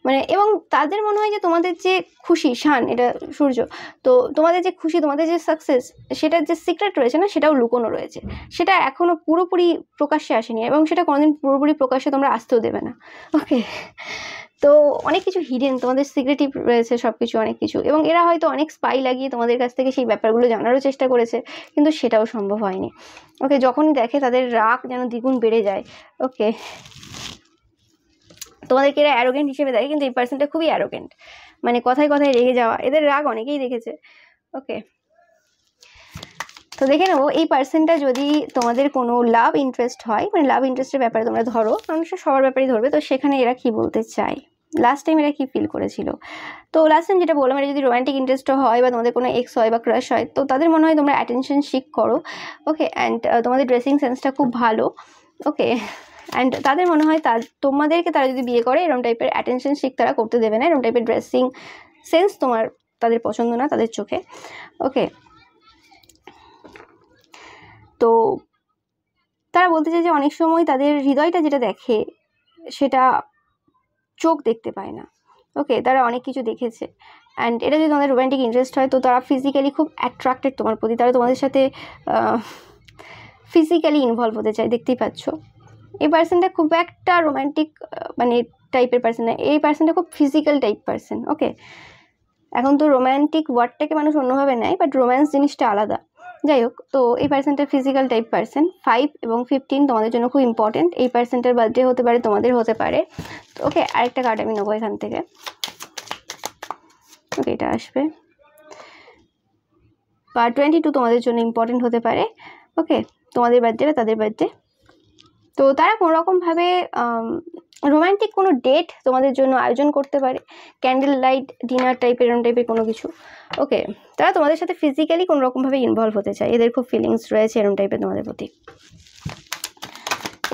মানে। এবং তাদের মনে হয় যে তোমাদের যে খুশি, শান এটা সূর্য, তো তোমাদের যে খুশি, তোমাদের যে সাকসেস, সেটার যে সিক্রেট রয়েছে না, সেটাও লুকোনো রয়েছে, সেটা এখনো পুরোপুরি প্রকাশ্যে আসেনি, এবং সেটা কোনোদিন পুরোপুরি প্রকাশ্যে তোমরা আসতেও দেবে না, ওকে। তো অনেক কিছু হিডেন, তোমাদের সিক্রেটিভ রয়েছে সব কিছু, অনেক কিছু। এবং এরা হয়তো অনেক স্পাই লাগিয়ে তোমাদের কাছ থেকে সেই ব্যাপারগুলো জানারও চেষ্টা করেছে, কিন্তু সেটাও সম্ভব হয়নি, ওকে। যখনই দেখে তাদের রাগ যেন দ্বিগুণ বেড়ে যায়, ওকে। তোমাদেরকে এরা অ্যারোগেন্ট হিসেবে দেখে, কিন্তু এই পার্সনটা খুবই অ্যারোগেন্ট, মানে কথায় কথায় রেগে যাওয়া, এদের রাগ অনেকেই দেখেছে, ওকে। তো দেখে নেবো এই পার্সনটা যদি তোমাদের কোনো লাভ ইন্টারেস্ট হয়, মানে লাভ ইন্টারেস্টের ব্যাপারে তোমরা ধরো, মানুষের সবার ব্যাপারেই ধরবে, তো সেখানে এরা কি বলতে চায়, লাস্ট টাইম এরা কি ফিল করেছিল। তো লাস্ট টাইম যেটা বললাম, এটা যদি রোম্যান্টিক ইন্টারেস্টও হয় বা তোমাদের কোনো এক্স হয় বা ক্রাশ হয়, তো তাদের মনে হয় তোমরা অ্যাটেনশন শিক করো, ওকে। অ্যান্ড তোমাদের ড্রেসিং সেন্সটা খুব ভালো, ওকে। অ্যান্ড তাদের মনে হয় তোমাদেরকে তারা যদি বিয়ে করে, এরকম টাইপের অ্যাটেনশন শিক তারা করতে দেবে না, এরকম টাইপের ড্রেসিং সেন্স তাদের পছন্দ না তাদের চোখে, ওকে। তো তারা বলতে চায় যে অনেক সময় তাদের হৃদয়টা যেটা দেখে সেটা চোখ দেখতে পায় না, ওকে। তারা অনেক কিছু দেখেছে, অ্যান্ড এটা যদি তোমাদের রোম্যান্টিক ইন্টারেস্ট হয়, তো তারা ফিজিক্যালি খুব অ্যাট্রাক্টেড তোমার প্রতি, তারা তোমাদের সাথে ফিজিক্যালি ইনভলভ হতে চায়, দেখতেই পাচ্ছ। এই পার্সনটা খুব একটা রোম্যান্টিক মানে টাইপের পার্সন না, এই পার্সনটা খুব ফিজিক্যাল টাইপ পার্সন, ওকে। এখন তো রোম্যান্টিক ওয়ার্ডটাকে মানুষ অন্যভাবে নেয়, বাট রোম্যান্স জিনিসটা আলাদা, যাই হোক। তো এই পার্সনটা ফিজিক্যাল টাইপ পার্সন। 5 এবং 15 তোমাদের জন্য খুব ইম্পর্টেন্ট, এই পার্সনটার বার্থডে হতে পারে, তোমাদের হতে পারে, ওকে। আরেকটা কার্ড আমি নেবো এখান থেকে, ওকে এটা আসবে। বা 22 তোমাদের জন্য ইম্পর্টেন্ট হতে পারে, ওকে, তোমাদের বার্থডে বা তাদের বার্থডে। তো তারা কোনোরকমভাবে রোম্যান্টিক কোনো ডেট তোমাদের জন্য আয়োজন করতে পারে, ক্যান্ডেল লাইট ডিনার টাইপের, এরকম টাইপের কোনো কিছু, ওকে। তারা তোমাদের সাথে ফিজিক্যালি কোনোরকমভাবে ইনভলভ হতে চায়, এদের খুব ফিলিংস রয়েছে এরকম টাইপের তোমাদের প্রতি।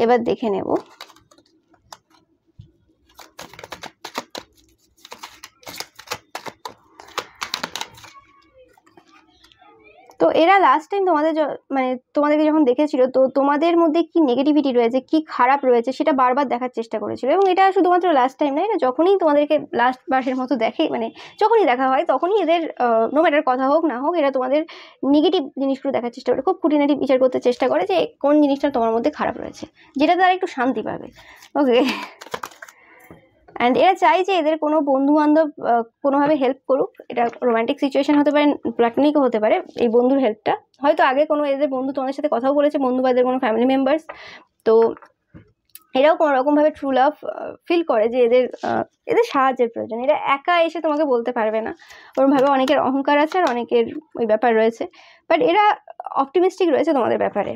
এবার দেখে নেব তো এরা লাস্ট টাইম মানে তোমাদেরকে যখন দেখেছিল, তো তোমাদের মধ্যে কি নেগেটিভিটি রয়েছে, কি খারাপ রয়েছে, সেটা বারবার দেখার চেষ্টা করেছিল। এবং এটা শুধুমাত্র লাস্ট টাইম না, এটা যখনই তোমাদেরকে লাস্ট বারের মতো দেখে, মানে যখনই দেখা হয়, তখনই এদের নো ম্যাটার কথা হোক না হোক, এরা তোমাদের নেগেটিভ জিনিসগুলো দেখার চেষ্টা করে, খুব খুঁটিনাটি বিচার করতে চেষ্টা করে যে কোন জিনিসটা তোমার মধ্যে খারাপ রয়েছে, যেটা তারা একটু শান্তি পাবে, ওকে। অ্যান্ড এরা চায় যে এদের কোনো বন্ধু বান্ধব কোনোভাবে হেল্প করুক, এটা রোম্যান্টিক সিচুয়েশন হতে পারে, প্ল্যাটনিকও হতে পারে। এই বন্ধুর হেল্পটা হয়তো আগে কোনো এদের বন্ধু তোমাদের সাথে কথাও বলেছে, বন্ধু বা এদের কোনো ফ্যামিলি মেম্বার্স, তো এরাও কোনো রকমভাবে ট্রু লাভ ফিল করে যে এদের সাহায্যের প্রয়োজন। এরা একা এসে তোমাকে বলতে পারবে না, ওরকমভাবে অনেকের অহংকার আছে আর অনেকের ওই ব্যাপার রয়েছে, বাট এরা অপটিমিস্টিক রয়েছে তোমাদের ব্যাপারে।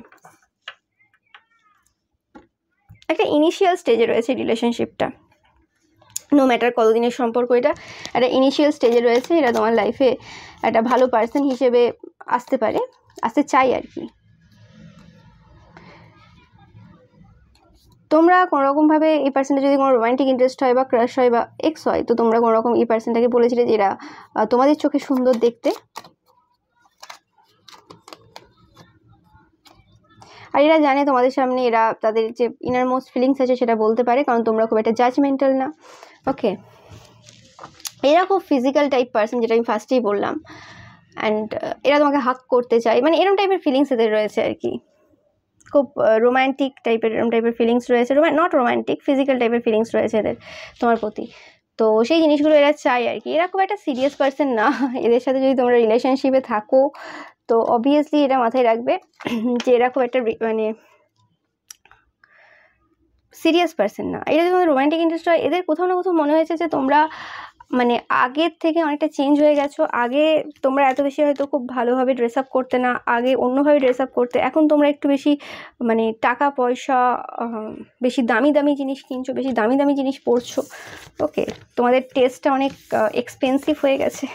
একটা ইনিশিয়াল স্টেজে রয়েছে রিলেশনশিপটা, নো ম্যাটার কতদিনের সম্পর্ক, এটা একটা ইনিশিয়াল স্টেজে রয়েছে। এরা তোমার লাইফে একটা ভালো পার্সন হিসেবে আসতে চাই আর কি। তোমরা কোনোরকমভাবে এই পার্সনটা যদি কোনো রোম্যান্টিক ইন্টারেস্ট হয় বা ক্রাশ হয় বা এক্স হয়, তো তোমরা কোনোরকম এই পার্সনটাকে বলেছিলে যে এরা তোমাদের চোখে সুন্দর দেখতে, আর এরা জানে তোমাদের সামনে এরা তাদের যে ইনার মোস্ট ফিলিংস আছে সেটা বলতে পারে, কারণ তোমরা খুব একটা জাজমেন্টাল না, ওকে। এরা খুব ফিজিক্যাল টাইপ পার্সন, যেটা আমি ফার্স্টেই বললাম। অ্যান্ড এরা তোমাকে হাক করতে চায়, মানে এরকম টাইপের ফিলিংস এদের রয়েছে আর কি। খুব রোম্যান্টিক টাইপের এরকম টাইপের ফিলিংস রয়েছে, নট রোম্যান্টিক, ফিজিক্যাল টাইপের ফিলিংস রয়েছে এদের তোমার প্রতি। তো সেই জিনিসগুলো এরা চায় আর কি। এরা খুব একটা সিরিয়াস পার্সন না। এদের সাথে যদি তোমরা রিলেশনশিপে থাকো তো অবভিয়াসলি এটা মাথায় রাখবে যে এরা খুব একটা মানে সিরিয়াস পার্সন না। এটা যদি তোমাদের রোম্যান্টিক ইন্টারেস্ট হয়, এদের কোথাও না কোথাও মনে হয়েছে যে তোমরা মানে আগের থেকে অনেকটা চেঞ্জ হয়ে গেছো। আগে তোমরা এত বেশি হয়তো খুব ভালোভাবে ড্রেস আপ করতে না, আগে অন্যভাবে ড্রেস আপ করতে, এখন তোমরা একটু বেশি মানে টাকা পয়সা, বেশি দামি দামি জিনিস কিনছো, বেশি দামি দামি জিনিস পরছো। ওকে, তোমাদের টেস্টটা অনেক এক্সপেন্সিভ হয়ে গেছে।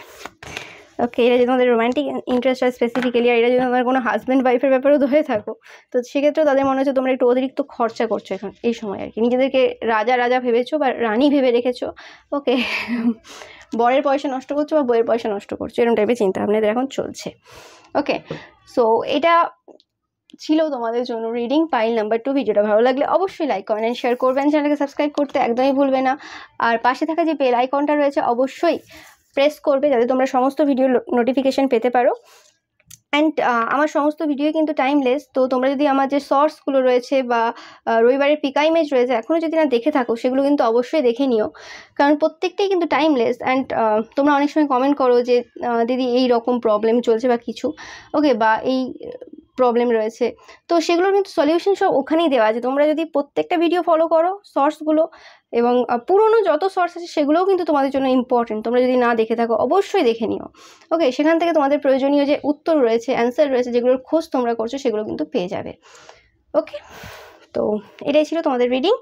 ওকে, এটা যদি তোমাদের রোম্যান্টিক ইন্টারেস্ট হয় স্পেসিফিক্যালি, আর এটা যদি তোমার কোনো হাজব্যান্ড ওয়াইফের ব্যাপারেও ধরে থাকো, তো সেক্ষেত্রেও তাদের মনে হচ্ছে তোমরা একটু অতিরিক্ত খরচা করছো এখন এই সময় আর কি। নিজেদেরকে রাজা রাজা ভেবেছো বা রানী ভেবে রেখেছো। ওকে, বরের পয়সা নষ্ট করছো বা বইয়ের পয়সা নষ্ট করছো, এরকম টাইপের চিন্তা ভাবনা এদের এখন চলছে। ওকে, সো এটা ছিল তোমাদের জন্য রিডিং পাইল নাম্বার 2। ভিডিওটা ভালো লাগলে অবশ্যই লাইক কমেন্ট এন্ড শেয়ার করবেন, চ্যানেলকে সাবস্ক্রাইব করতে একদমই ভুলবে না। আর পাশে থাকা যে বেল আইকনটা রয়েছে অবশ্যই প্রেস করবে যাতে তোমরা সমস্ত ভিডিও নোটিফিকেশন পেতে পারো। অ্যান্ড আমার সমস্ত ভিডিও কিন্তু টাইমলেস, তো তোমরা যদি আমার যে শর্টসগুলো রয়েছে বা রবিবারের পিকা ইমেজ রয়েছে এখনও যদি না দেখে থাকো, সেগুলো কিন্তু অবশ্যই দেখে নিও, কারণ প্রত্যেকটাই কিন্তু টাইমলেস। অ্যান্ড তোমরা অনেক সময় কমেন্ট করো যে দিদি এই রকম প্রবলেম চলছে বা কিছু, ওকে, বা এই প্রবলেম রয়েছে, তো সেগুলোর কিন্তু সলিউশন সব ওখানেই দেওয়া আছে। তোমরা যদি প্রত্যেকটা ভিডিও ফলো করো শর্টসগুলো, এবং পুরনো যত শর্টস আছে সেগুলোও কিন্তু তোমাদের জন্য ইম্পর্টেন্ট, তোমরা যদি না দেখে থাকো অবশ্যই দেখে নিও। ওকে, সেখান থেকে তোমাদের প্রয়োজনীয় যে উত্তর রয়েছে, অ্যান্সার রয়েছে, যেগুলোর খোঁজ তোমরা করছো সেগুলো কিন্তু পেয়ে যাবে। ওকে, তো এটাই ছিল তোমাদের রিডিং।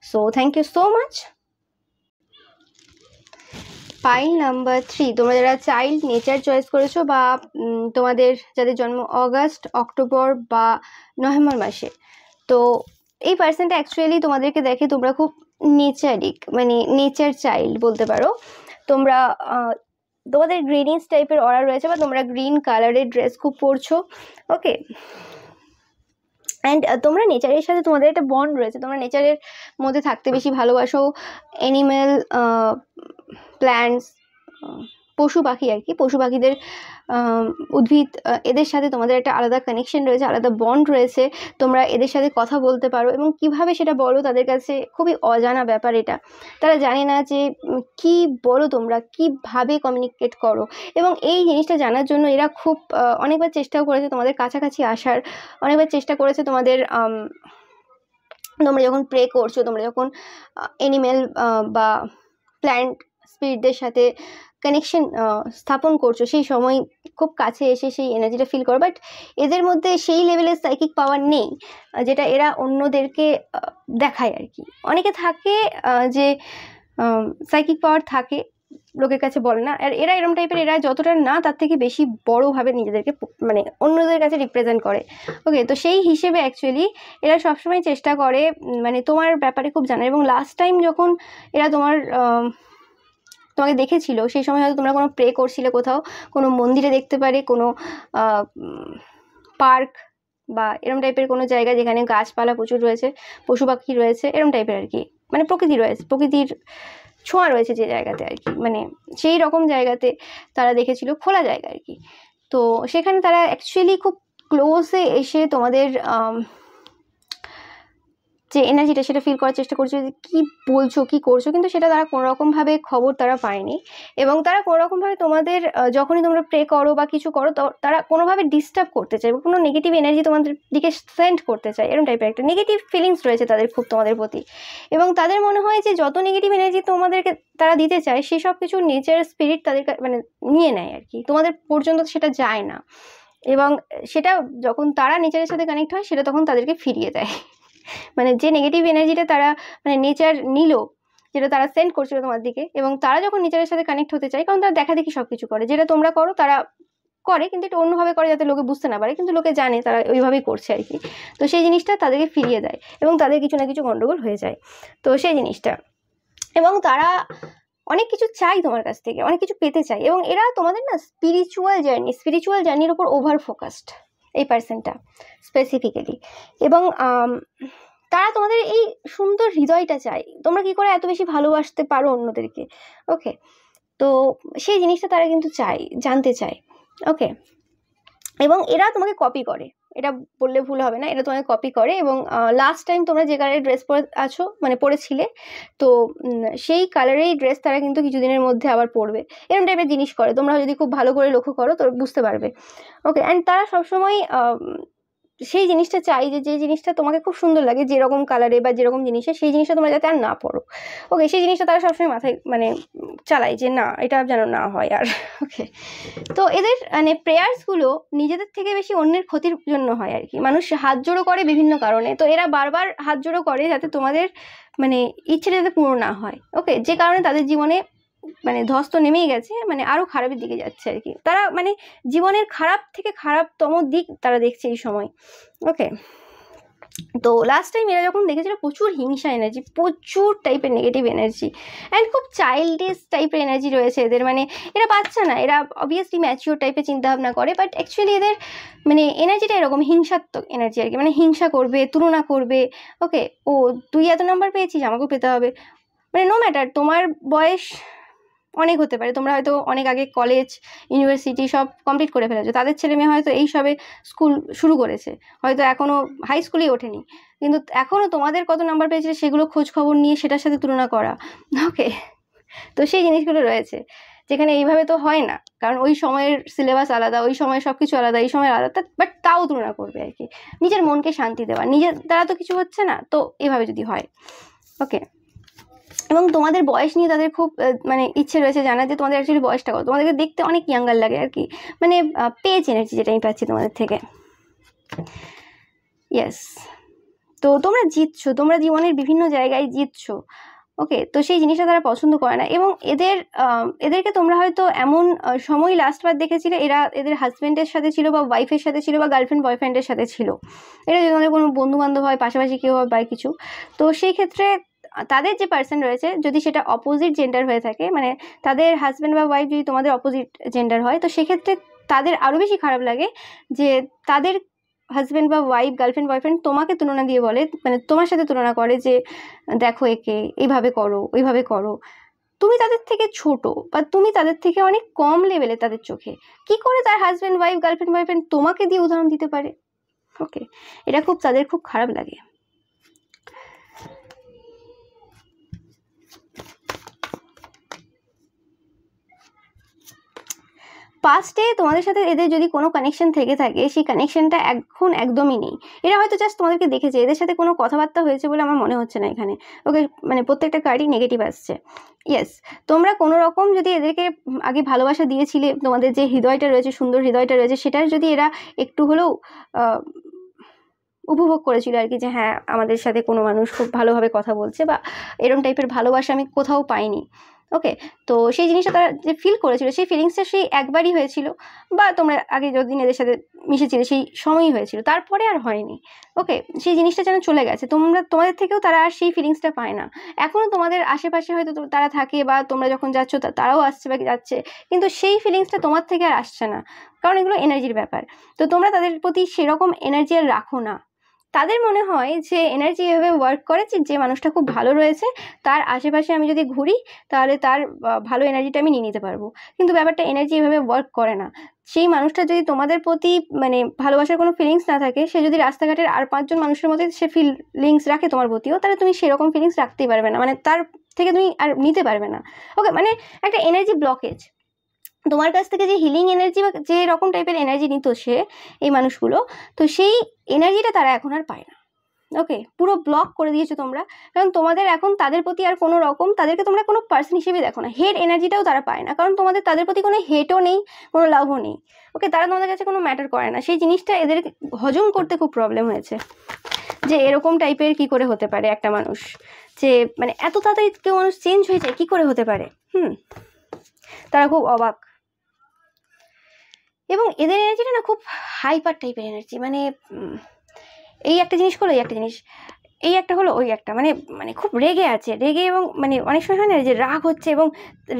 So thank you so much. Pile number 3, তোমরা যারা চাইল্ড নেচার চয়েস করেছো বা তোমাদের যাদের জন্ম অগাস্ট, অক্টোবর বা নভেম্বর মাসে, তো এই পার্সনটা অ্যাকচুয়ালি তোমাদেরকে দেখে তোমরা খুব নেচারিক, মানে নেচার চাইল্ড বলতে পারো। তোমরা তোমাদের গ্রিনিশ টাইপের অরা রয়েছে, বা তোমরা গ্রিন কালারের ড্রেস খুব পরছো। ওকে, অ্যান্ড তোমরা নেচারের সাথে তোমাদের একটা বন্ড রয়েছে, তোমরা নেচারের মধ্যে থাকতে বেশি ভালোবাসো। অ্যানিম্যাল, প্ল্যান্টস, পশু পাখি আর কি, পশু পাখিদের, উদ্ভিদ, এদের সাথে তোমাদের একটা আলাদা কানেকশন রয়েছে, আলাদা বন্ড রয়েছে। তোমরা এদের সাথে কথা বলতে পারো, এবং কিভাবে সেটা বলো তাদের কাছে খুবই অজানা ব্যাপার এটা। তারা জানে না যে কি বলো, তোমরা কিভাবে কমিউনিকেট করো, এবং এই জিনিসটা জানার জন্য এরা খুব অনেকবার চেষ্টাও করেছে তোমাদের কাছাকাছি আসার, অনেকবার চেষ্টা করেছে তোমাদের, তোমরা যখন প্রে করছো, তোমরা যখন অ্যানিমেল বা প্ল্যান্ট স্পিরিটদের সাথে কানেকশন স্থাপন করছো, সেই সময় খুব কাছে এসে সেই এনার্জিটা ফিল করো। বাট এদের মধ্যে সেই লেভেলের সাইকিক পাওয়ার নেই যেটা এরা অন্যদেরকে দেখায় আর কি। অনেকে থাকে যে সাইকিক পাওয়ার থাকে, লোকের কাছে বলে না, আর এরা এরম টাইপের, এরা যতটা না তার থেকে বেশি বড়োভাবে নিজেদেরকে মানে অন্যদের কাছে রিপ্রেজেন্ট করে। ওকে, তো সেই হিসেবে অ্যাকচুয়ালি এরা সবসময় চেষ্টা করে মানে তোমার ব্যাপারে খুব জানে। এবং লাস্ট টাইম যখন এরা তোমাকে দেখেছিল, সেই সময় হয়তো তোমরা কোনো প্রে করছিলে কোথাও, কোনো মন্দিরে দেখতে পারে, কোনো পার্ক বা এরম টাইপের কোনো জায়গা যেখানে গাছপালা প্রচুর রয়েছে, পশু পাখি রয়েছে, এরম টাইপের আর কি, মানে প্রকৃতি রয়েছে, প্রকৃতির ছোঁয়া রয়েছে যে জায়গাতে আর কি, মানে সেই রকম জায়গাতে তারা দেখেছিল, খোলা জায়গা আর কি। তো সেখানে তারা অ্যাকচুয়ালি খুব ক্লোজে এসে তোমাদের যে এনার্জিটা সেটা ফিল করার চেষ্টা করছে, যে কী বলছো, কী করছো, কিন্তু সেটা তারা কোনোরকমভাবে খবর তারা পায়নি। এবং তারা কোনোরকমভাবে তোমাদের যখনই তোমরা প্রে করো বা কিছু করো, তো তারা কোনোভাবে ডিস্টার্ব করতে চায়, কোনো নেগেটিভ এনার্জি তোমাদের দিকে সেন্ড করতে চায়, এরকম টাইপের একটা নেগেটিভ ফিলিংস রয়েছে তাদের খুব তোমাদের প্রতি। এবং তাদের মনে হয় যে যত নেগেটিভ এনার্জি তোমাদেরকে তারা দিতে চায়, সেই সব কিছু নেচার স্পিরিট তাদের মানে নিয়ে নেয় আর কি, তোমাদের পর্যন্ত সেটা যায় না। এবং সেটা যখন তারা নেচারের সাথে কানেক্ট হয়, সেটা তখন তাদেরকে ফিরিয়ে দেয়। মানে যে নেগেটিভ এনার্জিটা তারা মানে নেচার নিল, যেটা তারা সেন্ড করছিল তোমার দিকে, এবং তারা যখন নেচারের সাথে কানেক্ট হতে চায়, কারণ তারা দেখা দেখি সব কিছু করে, যেটা তোমরা করো তারা করে, কিন্তু একটু অন্যভাবে করে যাতে লোকে বুঝতে না পারে, কিন্তু লোকে জানে তারা ওইভাবেই করছে আর কি। তো সেই জিনিসটা তাদেরকে ফিরিয়ে দেয়, এবং তাদের কিছু না কিছু গন্ডগোল হয়ে যায়। তো সেই জিনিসটা, এবং তারা অনেক কিছু চাই তোমার কাছ থেকে, অনেক কিছু পেতে চাই, এবং এরা তোমাদের না স্পিরিচুয়াল জার্নির উপর ওভার ফোকাসড এই পার্সনটা স্পেসিফিক্যালি। এবং তারা তোমাদের এই সুন্দর হৃদয়টা চায়, তোমরা কি করে এত বেশি ভালোবাসতে পারো অন্যদেরকে। ওকে, তো সেই জিনিসটা তারা কিন্তু চায়, জানতে চায়। ওকে, এবং এরা তোমাকে কপি করে, এটা বললে ভুল হবে না, এটা তোমাকে কপি করে। এবং লাস্ট টাইম তোমরা যে কালারের ড্রেস পরে আছো, মানে পরেছিলে, তো সেই কালারেই ড্রেস তারা কিন্তু কিছুদিনের মধ্যে আবার পরবে, এরকম টাইপের জিনিস করে। তোমরা যদি খুব ভালো করে লক্ষ্য করো তো বুঝতে পারবে। ওকে, অ্যান্ড তারা সবসময় সেই জিনিসটা চাই যে জিনিসটা তোমাকে খুব সুন্দর লাগে, যেরকম কালারে বা যেরকম জিনিসে, সেই জিনিসটা তোমরা যাতে আর না পড়ো। ওকে, সেই জিনিসটা তারা সবসময় মাথায় মানে চালায় যে না, এটা যেন না হয় আর। ওকে, তো এদের মানে প্রেয়ার্সগুলো নিজেদের থেকে বেশি অন্যের ক্ষতির জন্য হয় আর কি। মানুষ হাত জোড়ো করে বিভিন্ন কারণে, তো এরা বারবার হাত জোড়ো করে যাতে তোমাদের মানে ইচ্ছেটা যাতে পূর্ণ না হয়। ওকে, যে কারণে তাদের জীবনে মানে ধস তো নেমেই গেছে, মানে আরো খারাপের দিকে যাচ্ছে আর কি। তারা মানে জীবনের খারাপ থেকে খারাপতম দিক তারা দেখছে এই সময়। ওকে, তো লাস্ট টাইম এরা যখন দেখেছিল প্রচুর হিংসা এনার্জি, প্রচুর টাইপের নেগেটিভ এনার্জি, অ্যান্ড খুব চাইল্ডিশ টাইপের এনার্জি রয়েছে এদের। মানে এরা বাচ্চা না, এরা অবভিয়াসলি ম্যাচিওর টাইপের চিন্তাভাবনা করে, বাট অ্যাকচুয়ালি এদের মানে এনার্জিটা এরকম হিংসাত্মক এনার্জি আর কি। মানে হিংসা করবে, তুলনা করবে। ওকে, ও তুই এত নাম্বার পেয়েছিস, আমাকেও পেতে হবে। মানে নো ম্যাটার তোমার বয়স অনেক হতে পারে, তোমরা হয়তো অনেক আগে কলেজ ইউনিভার্সিটি সব কমপ্লিট করে ফেলেছো, তাদের ছেলে মেয়ে হয়তো এই সবে স্কুল শুরু করেছে, হয়তো এখনও হাই স্কুলেই ওঠেনি, কিন্তু এখনও তোমাদের কত নাম্বার পেয়েছে সেগুলো খোঁজ খবর নিয়ে সেটার সাথে তুলনা করা। ওকে, তো সেই জিনিসগুলো রয়েছে যেখানে এইভাবে তো হয় না, কারণ ওই সময়ের সিলেবাস আলাদা, ওই সময়ের সব কিছু আলাদা, এই সময় আলাদা, বাট তাও তুলনা করবে আর কি, নিজের মনকে শান্তি দেওয়া। নিজের দ্বারা তো কিছু হচ্ছে না, তো এভাবে যদি হয়। ওকে, এবং তোমাদের বয়স নিয়ে তাদের খুব মানে ইচ্ছে রয়েছে জানার যে তোমাদের অ্যাকচুয়ালি বয়সটা কত। তোমাদেরকে দেখতে অনেক ইয়াঙ্গার লাগে আর কি, মানে পেজ এনার্জি যেটা আমি পাচ্ছি তোমাদের থেকে। ইয়েস, তো তোমরা জিতছো, তোমরা জীবনের বিভিন্ন জায়গায় জিতছো। ওকে, তো সেই জিনিসটা তারা পছন্দ করে না। এবং এদেরকে তোমরা হয়তো এমন সময় লাস্টবার দেখেছিলে, এরা এদের হাজব্যান্ডের সাথে ছিল বা ওয়াইফের সাথে ছিল বা গার্লফ্রেন্ড বয়ফ্রেন্ডের সাথে ছিল, এটা যদি তোমাদের কোনো বন্ধু বান্ধব হয়, পাশাপাশি কেউ হয় বা কিছু, তো সেই ক্ষেত্রে তাদের যে পার্সন রয়েছে যদি সেটা অপোজিট জেন্ডার হয়ে থাকে, মানে তাদের হাজব্যান্ড বা ওয়াইফ যদি তোমাদের অপোজিট জেন্ডার হয়, তো সেক্ষেত্রে তাদের আরও বেশি খারাপ লাগে যে তাদের হাজব্যান্ড বা ওয়াইফ, গার্লফ্রেন্ড বয়ফ্রেন্ড তোমাকে তুলনা দিয়ে বলে, মানে তোমার সাথে তুলনা করে যে দেখো একে, এইভাবে করো, ওইভাবে করো। তুমি তাদের থেকে ছোট বা তুমি তাদের থেকে অনেক কম লেভেলে তাদের চোখে। কি করে তার হাজব্যান্ড ওয়াইফ, গার্লফ্রেন্ড বয়ফ্রেন্ড তোমাকে দিয়ে উদাহরণ দিতে পারে? ওকে, এটা খুব তাদের খুব খারাপ লাগে। পাস্টে তোমাদের সাথে এদের যদি কোনো কানেকশন থেকে থাকে, সেই কানেকশনটা এখন একদমই নেই। এরা হয়তো জাস্ট তোমাদেরকে দেখেছে, এদের সাথে কোনো কথাবার্তা হয়েছে বলে আমার মনে হচ্ছে না এখানে। ওকে, মানে প্রত্যেকটা কার্ডই নেগেটিভ আসছে। ইয়েস, তোমরা কোনো রকম যদি এদেরকে আগে ভালোবাসা দিয়েছিলে, তোমাদের যে হৃদয়টা রয়েছে, সুন্দর হৃদয়টা রয়েছে, সেটার যদি এরা একটু হলেও উপভোগ করেছিল আর কি, যে হ্যাঁ আমাদের সাথে কোনো মানুষ খুব ভালোভাবে কথা বলছে, বা এরকম টাইপের ভালোবাসা আমি কোথাও পাইনি। ওকে, তো সেই জিনিসটা তারা যে ফিল করেছিল, সেই ফিলিংসটা সেই একবারই হয়েছিল, বা তোমরা আগে যতদিন এদের সাথে মিশেছিলে সেই সময়ই হয়েছিল, তারপরে আর হয়নি। ওকে, সেই জিনিসটা যেন চলে গেছে, তোমাদের থেকেও তারা আর সেই ফিলিংসটা পায় না। এখনও তোমাদের আশেপাশে হয়তো তারা থাকে, বা তোমরা যখন যাচ্ছ তারাও আসছে বা যাচ্ছে, কিন্তু সেই ফিলিংসটা তোমার থেকে আর আসছে না, কারণ এগুলো এনার্জির ব্যাপার। তো তোমরা তাদের প্রতি সেরকম এনার্জি আর রাখো না। তাদের মনে হয় যে এনার্জি এভাবে ওয়ার্ক করে যে মানুষটা খুব ভালো রয়েছে, তার আশেপাশে আমি যদি ঘুরি তাহলে তার ভালো এনার্জিটা আমি নিয়ে নিতে পারবো, কিন্তু ব্যাপারটা এনার্জি এভাবে ওয়ার্ক করে না। সেই মানুষটা যদি তোমাদের প্রতি মানে ভালোবাসার কোনো ফিলিংস না থাকে, সে যদি রাস্তাঘাটের আর 5 জন মানুষের মধ্যে সে ফিলিংস রাখে তোমার প্রতিও, তাহলে তুমি সেরকম ফিলিংস রাখতেই পারবে না, মানে তার থেকে তুমি আর নিতে পারবে না। ওকে, মানে একটা এনার্জি ব্লকেজ। তোমার কাছ থেকে যে হিলিং এনার্জি বা যে রকম টাইপের এনার্জি নিত সে, এই মানুষগুলো, তো সেই এনার্জিটা তারা এখন আর পায় না। ওকে, পুরো ব্লক করে দিয়েছো তোমরা, কারণ তোমাদের এখন তাদের প্রতি আর কোনো রকম, তাদেরকে তোমরা কোনো পার্সন হিসেবে দেখো না। হেট এনার্জিটাও তারা পায় না, কারণ তোমাদের তাদের প্রতি কোনো হেটও নেই, কোনো লাভও নেই। ওকে, তারা তোমাদের কাছে কোনো ম্যাটার করে না। সেই জিনিসটা এদের হজম করতে খুব প্রবলেম হয়েছে, যে এরকম টাইপের কি করে হতে পারে একটা মানুষ, যে মানে এত তাড়াতাড়ি কেউ মানুষ চেঞ্জ হয়ে যায়, কি করে হতে পারে। তারা খুব অবাক। এবং এদের এনার্জিটা না খুব হাইপার টাইপের এনার্জি, মানে এই একটা জিনিস করলো, এই একটা জিনিস, এই একটা হলো, ওই একটা, মানে মানে খুব রেগে আছে, রেগে, এবং মানে অনেক সময় হয় না যে রাগ হচ্ছে এবং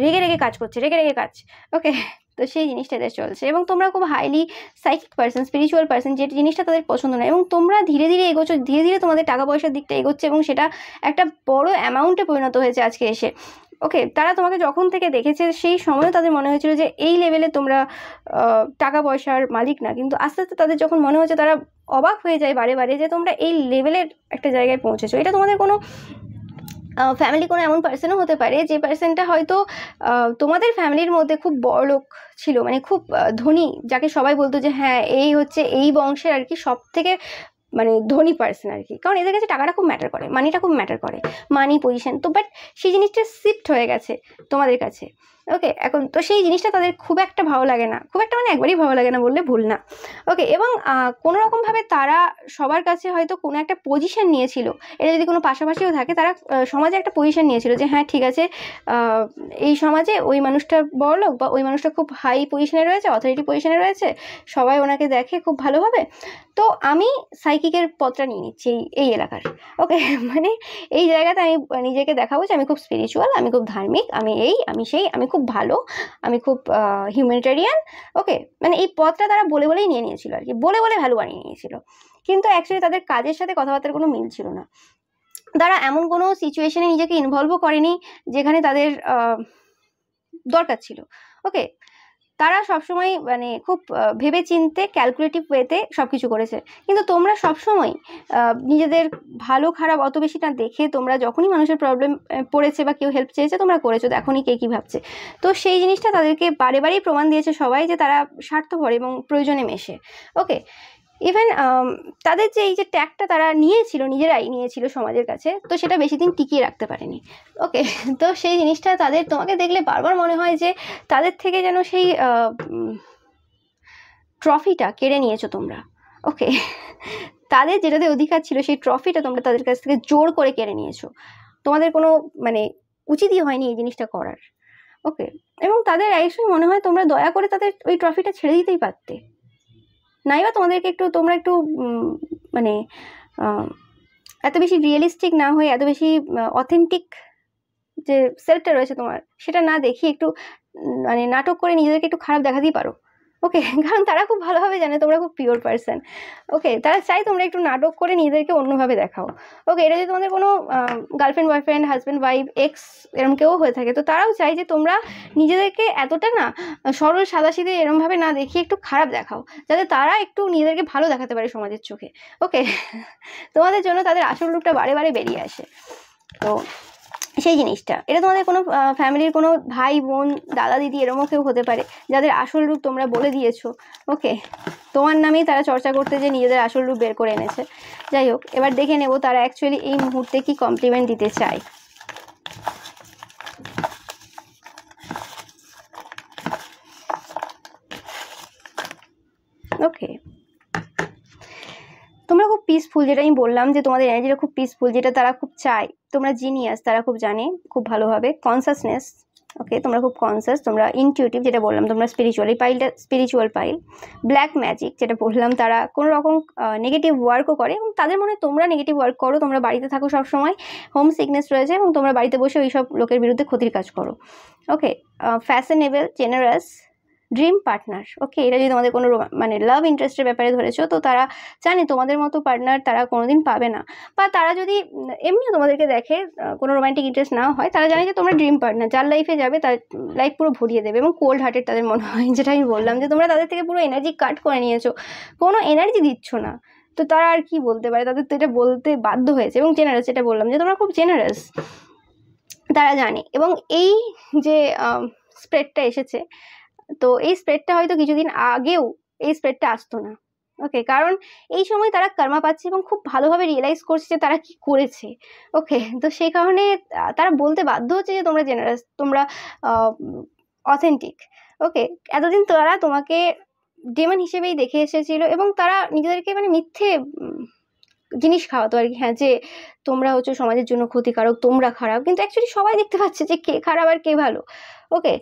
রেগে রেগে কাজ করছে, রেগে রেগে কাজ। ওকে, তো সেই জিনিসটা এদের চলছে। এবং তোমরা খুব highly psychic person, spiritual person, যে জিনিসটা তাদের পছন্দ নয়, এবং তোমরা ধীরে ধীরে এগোচ্ছ, ধীরে ধীরে তোমাদের টাকা পয়সার দিকটা এগোচ্ছে, এবং সেটা একটা বড় অ্যামাউন্টে পরিণত হয়েছে আজকে এসে। ওকে, তারা তোমাকে যখন থেকে দেখেছে সেই সময়ও তাদের মনে হয়েছিল যে এই লেভেলে তোমরা টাকা পয়সার মালিক না, কিন্তু আস্তে আস্তে তাদের যখন মনে হচ্ছে, তারা অবাক হয়ে যায় বারে বারে যে তোমরা এই লেভেলের একটা জায়গায় পৌঁছেছো। এটা তোমাদের কোনো ফ্যামিলি কোনো এমন পার্সনও হতে পারে যে পার্সনটা হয়তো তোমাদের ফ্যামিলির মধ্যে খুব বড়লোক ছিল, মানে খুব ধনী, যাকে সবাই বলতো যে হ্যাঁ এই হচ্ছে এই বংশের আর কি সব থেকে মানে ধনী পার্সন আর কি, কারণ এদের কাছে টাকাটা খুব ম্যাটার করে, মানিটা খুব ম্যাটার করে, মানি পজিশন। তো বাট সেই জিনিসটা শিফট হয়ে গেছে তোমাদের কাছে। ওকে, এখন তো সেই জিনিসটা তাদের খুব একটা ভালো লাগে না, খুব একটা মানে একবারই ভালো লাগে না বললে ভুল না। ওকে, এবং কোনো রকমভাবে তারা সবার কাছে হয়তো কোনো একটা পজিশন নিয়েছিল, এটা যদি কোনো পাশাপাশিও থাকে, তারা সমাজে একটা পজিশন নিয়েছিল যে হ্যাঁ ঠিক আছে, এই সমাজে ওই মানুষটা বড়লোক বা ওই মানুষটা খুব হাই পজিশনে রয়েছে, অথরিটি পজিশনে রয়েছে, সবাই ওনাকে দেখে খুব ভালোভাবে, তো আমি সাইকিকের পথটা নিয়ে নিচ্ছি এই এলাকার। ওকে, মানে এই জায়গাতে আমি নিজেকে দেখাবো যে আমি খুব স্পিরিচুয়াল, আমি খুব ধার্মিক, আমি এই আমি সেই, আমি খুব ভালো, আমি খুব হিউম্যানিটেরিয়ান। ওকে, মানে এই পথটা তারা বলে বলেই নিয়ে নিয়েছিল আর কি, বলে বলে ভ্যালু বানিয়ে নিয়েছিল, কিন্তু অ্যাকচুয়ালি তাদের কাজের সাথে কথাবার্তার কোনো মিল ছিল না। তারা এমন কোনো সিচুয়েশনে নিজেকে ইনভলভও করেনি যেখানে তাদের দরকার ছিল। ওকে, তারা সবসময় মানে খুব ভেবে চিনতে ক্যালকুলেটিভ ওয়েতে সব কিছু করেছে, কিন্তু তোমরা সবসময় নিজেদের ভালো খারাপ অত বেশি না দেখে, তোমরা যখনই মানুষের প্রবলেম পড়েছে বা কেউ হেল্প চেয়েছে তোমরা করেছো, এখনই কে কী ভাবছে। তো সেই জিনিসটা তাদেরকে বারে বারেই প্রমাণ দিয়েছে সবাই যে তারা স্বার্থপর এবং প্রয়োজনে মেশে। ওকে, ইভেন তাদের যে এই যে ট্যাগটা তারা নিয়েছিল, নিজেরাই নিয়েছিল সমাজের কাছে, তো সেটা বেশি দিন টিকিয়ে রাখতে পারেনি। ওকে, তো সেই জিনিসটা তাদের তোমাকে দেখলে বারবার মনে হয় যে তাদের থেকে যেন সেই ট্রফিটা কেড়ে নিয়েছো তোমরা। ওকে, তাদের যেটাতে অধিকার ছিল সেই ট্রফিটা তোমরা তাদের কাছ থেকে জোর করে কেড়ে নিয়েছো, তোমাদের কোনো মানে উচিতই হয়নি এই জিনিসটা করার। ওকে, এবং তাদের একসময় মনে হয় তোমরা দয়া করে তাদের ওই ট্রফিটা ছেড়ে দিতেই পারতে, নাইবা তোমাদেরকে একটু তোমরা একটু মানে এত বেশি রিয়েলিস্টিক না হয়ে, এত বেশি অথেন্টিক যে সেলফটা রয়েছে তোমার সেটা না দেখিয়ে একটু মানে নাটক করে নিজেদেরকে একটু খারাপ দেখাতেই পারো। ওকে, কারণ তারা খুব ভালোভাবে জানে তোমরা খুব পিওর পার্সন। ওকে, তারা চাই তোমরা একটু নাটক করে নিজেদেরকে অন্যভাবে দেখাও। ওকে, এটা যদি তোমাদের কোনো girlfriend boyfriend husband wife x এরকম কেউ হয়ে থাকে, তো তারাও চাই যে তোমরা নিজেদেরকে এতটা না সরল সাদাসিধে এরমভাবে না দেখিয়ে একটু খারাপ দেখাও, যাতে তারা একটু নিজেদেরকে ভালো দেখাতে পারে সমাজের চোখে। ওকে, তোমাদের জন্য তাদের আসল রূপটা বারে বারে বেরিয়ে আসে। তো সেই জিনিসটা, এটা তোমাদের কোনো ফ্যামিলির কোনো ভাই বোন দাদা দিদি এরমও কেউ হতে পারে যাদের আসল রূপ তোমরা বলে দিয়েছো। ওকে, তোমার নামেই তারা চর্চা করতে যে নিজেদের আসল রূপ বের করে এনেছে। যাই হোক, এবার দেখে নেব তারা অ্যাকচুয়ালি এই মুহূর্তে কি কমপ্লিমেন্ট দিতে চায়। ওকে, তোমরা খুব পিসফুল, যেটা আমি বললাম যে তোমাদের এনার্জিটা খুব পিসফুল, যেটা তারা খুব চায়। তোমরা জিনিয়াস, তারা খুব জানে খুব ভালোভাবে। কনসাসনেস, ওকে, তোমরা খুব কনসাস, তোমরা ইনটিউটিভ, যেটা বললাম তোমরা স্পিরিচুয়াল, এই পাইলটা স্পিরিচুয়াল পাইল। ব্ল্যাক ম্যাজিক, যেটা বললাম তারা কোনো রকম নেগেটিভ ওয়ার্কও করে, এবং তাদের মনে তোমরা নেগেটিভ ওয়ার্ক করো, তোমরা বাড়িতে থাকো সবসময়, হোম সিকনেস রয়েছে এবং তোমরা বাড়িতে বসে ওই সব লোকের বিরুদ্ধে ক্ষতির কাজ করো। ওকে, ফ্যাশনেবল, জেনারাস, ড্রিম পার্টনার। ওকে, এটা যদি তোমাদের কোনো মানে লাভ ইন্টারেস্টের ব্যাপারে ধরেছো, তো তারা জানে তোমাদের মতো পার্টনার তারা কোনোদিন পাবে না, বা তারা যদি এমনিও তোমাদেরকে দেখে কোনো রোমান্টিক ইন্টারেস্ট না হয়, তারা জানে যে তোমরা ড্রিম পার্টনার, যার লাইফে যাবে তার লাইফ পুরো ভরিয়ে দেবে, এবং কোল্ড হার্টেড তাদের মনে হয়, যেটা আমি বললাম যে তোমরা তাদের থেকে পুরো এনার্জি কাট করে নিয়েছো, কোনো এনার্জি দিচ্ছ না, তো তারা আর কি বলতে পারে, তাদের তো এটা বলতে বাধ্য হয়েছে। এবং জেনারাস, যেটা বললাম যে তোমরা খুব জেনারাস, তারা জানে। এবং এই যে স্প্রেডটা এসেছে, তো এই স্প্রেডটা হয়তো কিছুদিন আগেও এই স্প্রেডটা আসতো না। ওকে, কারণ এই সময় তারা কর্মা পাচ্ছে এবং খুব ভালোভাবে রিয়েলাইজ করছে যে তারা কি করেছে। ওকে, তো সেই কারণে তারা বলতে বাধ্য হচ্ছে যে তোমরা জেনারাস, তোমরা অথেন্টিক। ওকে, এতদিন তারা তোমাকে ডেমন হিসেবেই দেখে এসেছিল, এবং তারা নিজেদেরকে মানে মিথ্যে জিনিস খাওয়াতো আর কি, হ্যাঁ যে তোমরা হচ্ছে সমাজের জন্য ক্ষতিকারক, তোমরা খারাপ, কিন্তু অ্যাকচুয়ালি সবাই দেখতে পাচ্ছে যে কে খারাপ আর কে ভালো। ওকে,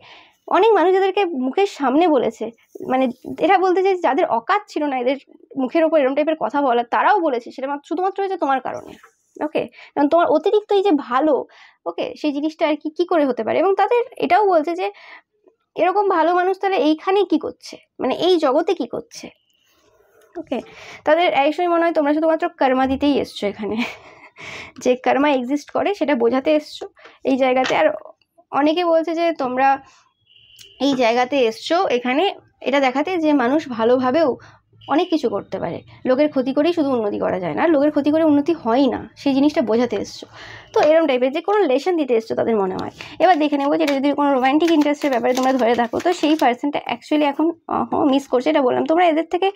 অনেক মানুষ যাদেরকে মুখের সামনে বলেছে, মানে এটা বলতে যে যাদের অকাত ছিল না এদের মুখের ওপর এরকম টাইপের কথা বলার, তারাও বলেছে সেটা শুধুমাত্র হয়েছে তোমার কারণে। ওকে, কারণ তোমার অতিরিক্ত এই যে ভালো, ওকে, সেই জিনিসটা আর কি করে হতে পারে। এবং তাদের এটাও বলছে যে এরকম ভালো মানুষ তাহলে এইখানে কি করছে, মানে এই জগতে কি করছে। ওকে, তাদের এই সময় মনে হয় তোমরা শুধুমাত্র কর্মা দিতেই এসছো এখানে, যে কর্মা এক্সিস্ট করে সেটা বোঝাতে এসছো এই জায়গাতে। আর অনেকে বলছে যে তোমরা এই জায়গাতে এসছো এখানে এটা দেখাতে যে মানুষ ভালোভাবেও অনেক কিছু করতে পারে, লোকের ক্ষতি করেই শুধু উন্নতি করা যায় না, লোকের ক্ষতি করে উন্নতি হয় না, সেই জিনিসটা বোঝাতে এসছো। তো এরকম টাইপের যে কোনো লেসন দিতে এসছো তাদের মনে হয়। এবার দেখে নেবো যেটা যদি কোনো রোম্যান্টিক ইন্টারেস্টের ব্যাপারে তোমরা ধরে থাকো, তো সেই পার্সনটা অ্যাকচুয়ালি এখন মিস করছে, এটা বললাম। তোমরা এদের থেকে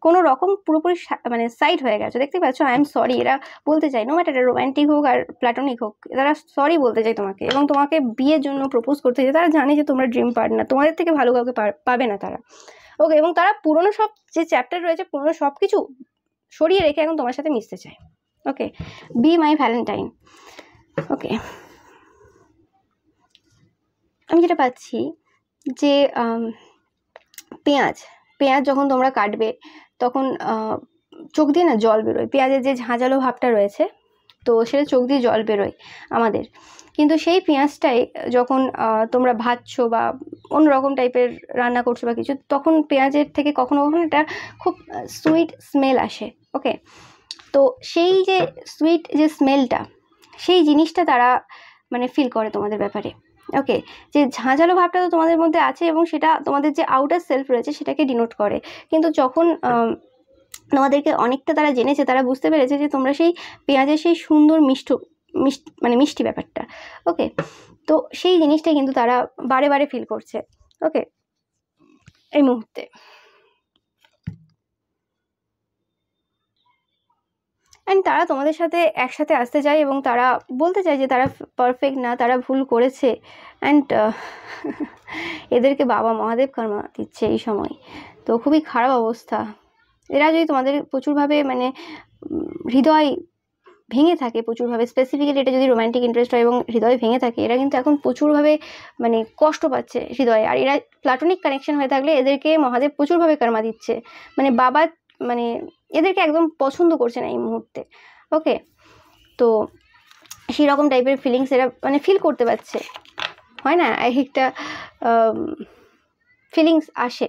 কোনো রকম পুরোপুরি মানে সাইড হয়ে গেছো, দেখতে পাচ্ছ। আই এম সরি, এরা বলতে চাই, নো ম্যাটার এটা রোম্যান্টিক হোক আর প্ল্যাটনিক হোক, তারা সরি বলতে চাই তোমাকে, এবং তোমাকে বিয়ের জন্য প্রপোজ করতে চাই। তারা জানে যে তোমরা ড্রিম পার্টনার, তোমাদের থেকে ভালো কাউকে পাবে না তারা। ওকে, এবং তারা পুরনো সব যে চ্যাপ্টার রয়েছে, পুরনো সব কিছু সরিয়ে রেখে এখন তোমার সাথে মিশতে চায়। ওকে, বি মাই ভ্যালেন্টাইন। ওকে, আমি যেটা পাচ্ছি যে পেঁয়াজ যখন তোমরা কাটবে তখন চোখ দিয়ে না জল বেরোয়, পেঁয়াজের যে ঝাঁঝালো ভাবটা রয়েছে, তো সেটা চোখ দিয়ে জল বেরোয় আমাদের। কিন্তু সেই পেঁয়াজটাই যখন তোমরা ভাজছো বা অন্যরকম টাইপের রান্না করছো বা কিছু, তখন পেঁয়াজের থেকে কখনো কখনো একটা খুব সুইট স্মেল আসে। ওকে, তো সেই যে সুইট যে স্মেলটা, সেই জিনিসটা তারা মানে ফিল করে তোমাদের ব্যাপারে। ওকে, যে ঝাঁঝালো ভাবটা তো তোমাদের মধ্যে আছে এবং সেটা তোমাদের যে আউটার সেলফ রয়েছে সেটাকে ডিনোট করে। কিন্তু যখন তোমাদেরকে অনেকটা তারা জেনেছে, তারা বুঝতে পেরেছে যে তোমরা সেই পেঁয়াজের সেই সুন্দর মিষ্টি ব্যাপারটা। ওকে, তো সেই জিনিসটা কিন্তু তারা বারে বারে ফিল করছে। ওকে, এই মুহূর্তে অ্যান্ড তারা তোমাদের সাথে একসাথে আসতে চায় এবং তারা বলতে চায় যে তারা পারফেক্ট না, তারা ভুল করেছে। অ্যান্ড এদেরকে বাবা মহাদেব কর্মা দিচ্ছে এই সময়, তো খুবই খারাপ অবস্থা। এরা যদি তোমাদের প্রচুরভাবে মানে হৃদয় ভেঙে থাকে প্রচুরভাবে, স্পেসিফিক্যালি এটা যদি রোম্যান্টিক ইন্টারেস্ট হয় এবং হৃদয় ভেঙে থাকে, এরা কিন্তু এখন প্রচুরভাবে মানে কষ্ট পাচ্ছে হৃদয়ে। আর এরা প্লাটোনিক কানেকশন হয়ে থাকলে এদেরকে মহাদেব প্রচুরভাবে কর্মা দিচ্ছে, মানে বাবা মানে এদেরকে একদম পছন্দ করছে না এই মুহূর্তে। ওকে, তো সেই রকম টাইপের ফিলিংস এরা মানে ফিল করতে পারছে, হয় না একটা ফিলিংস আসে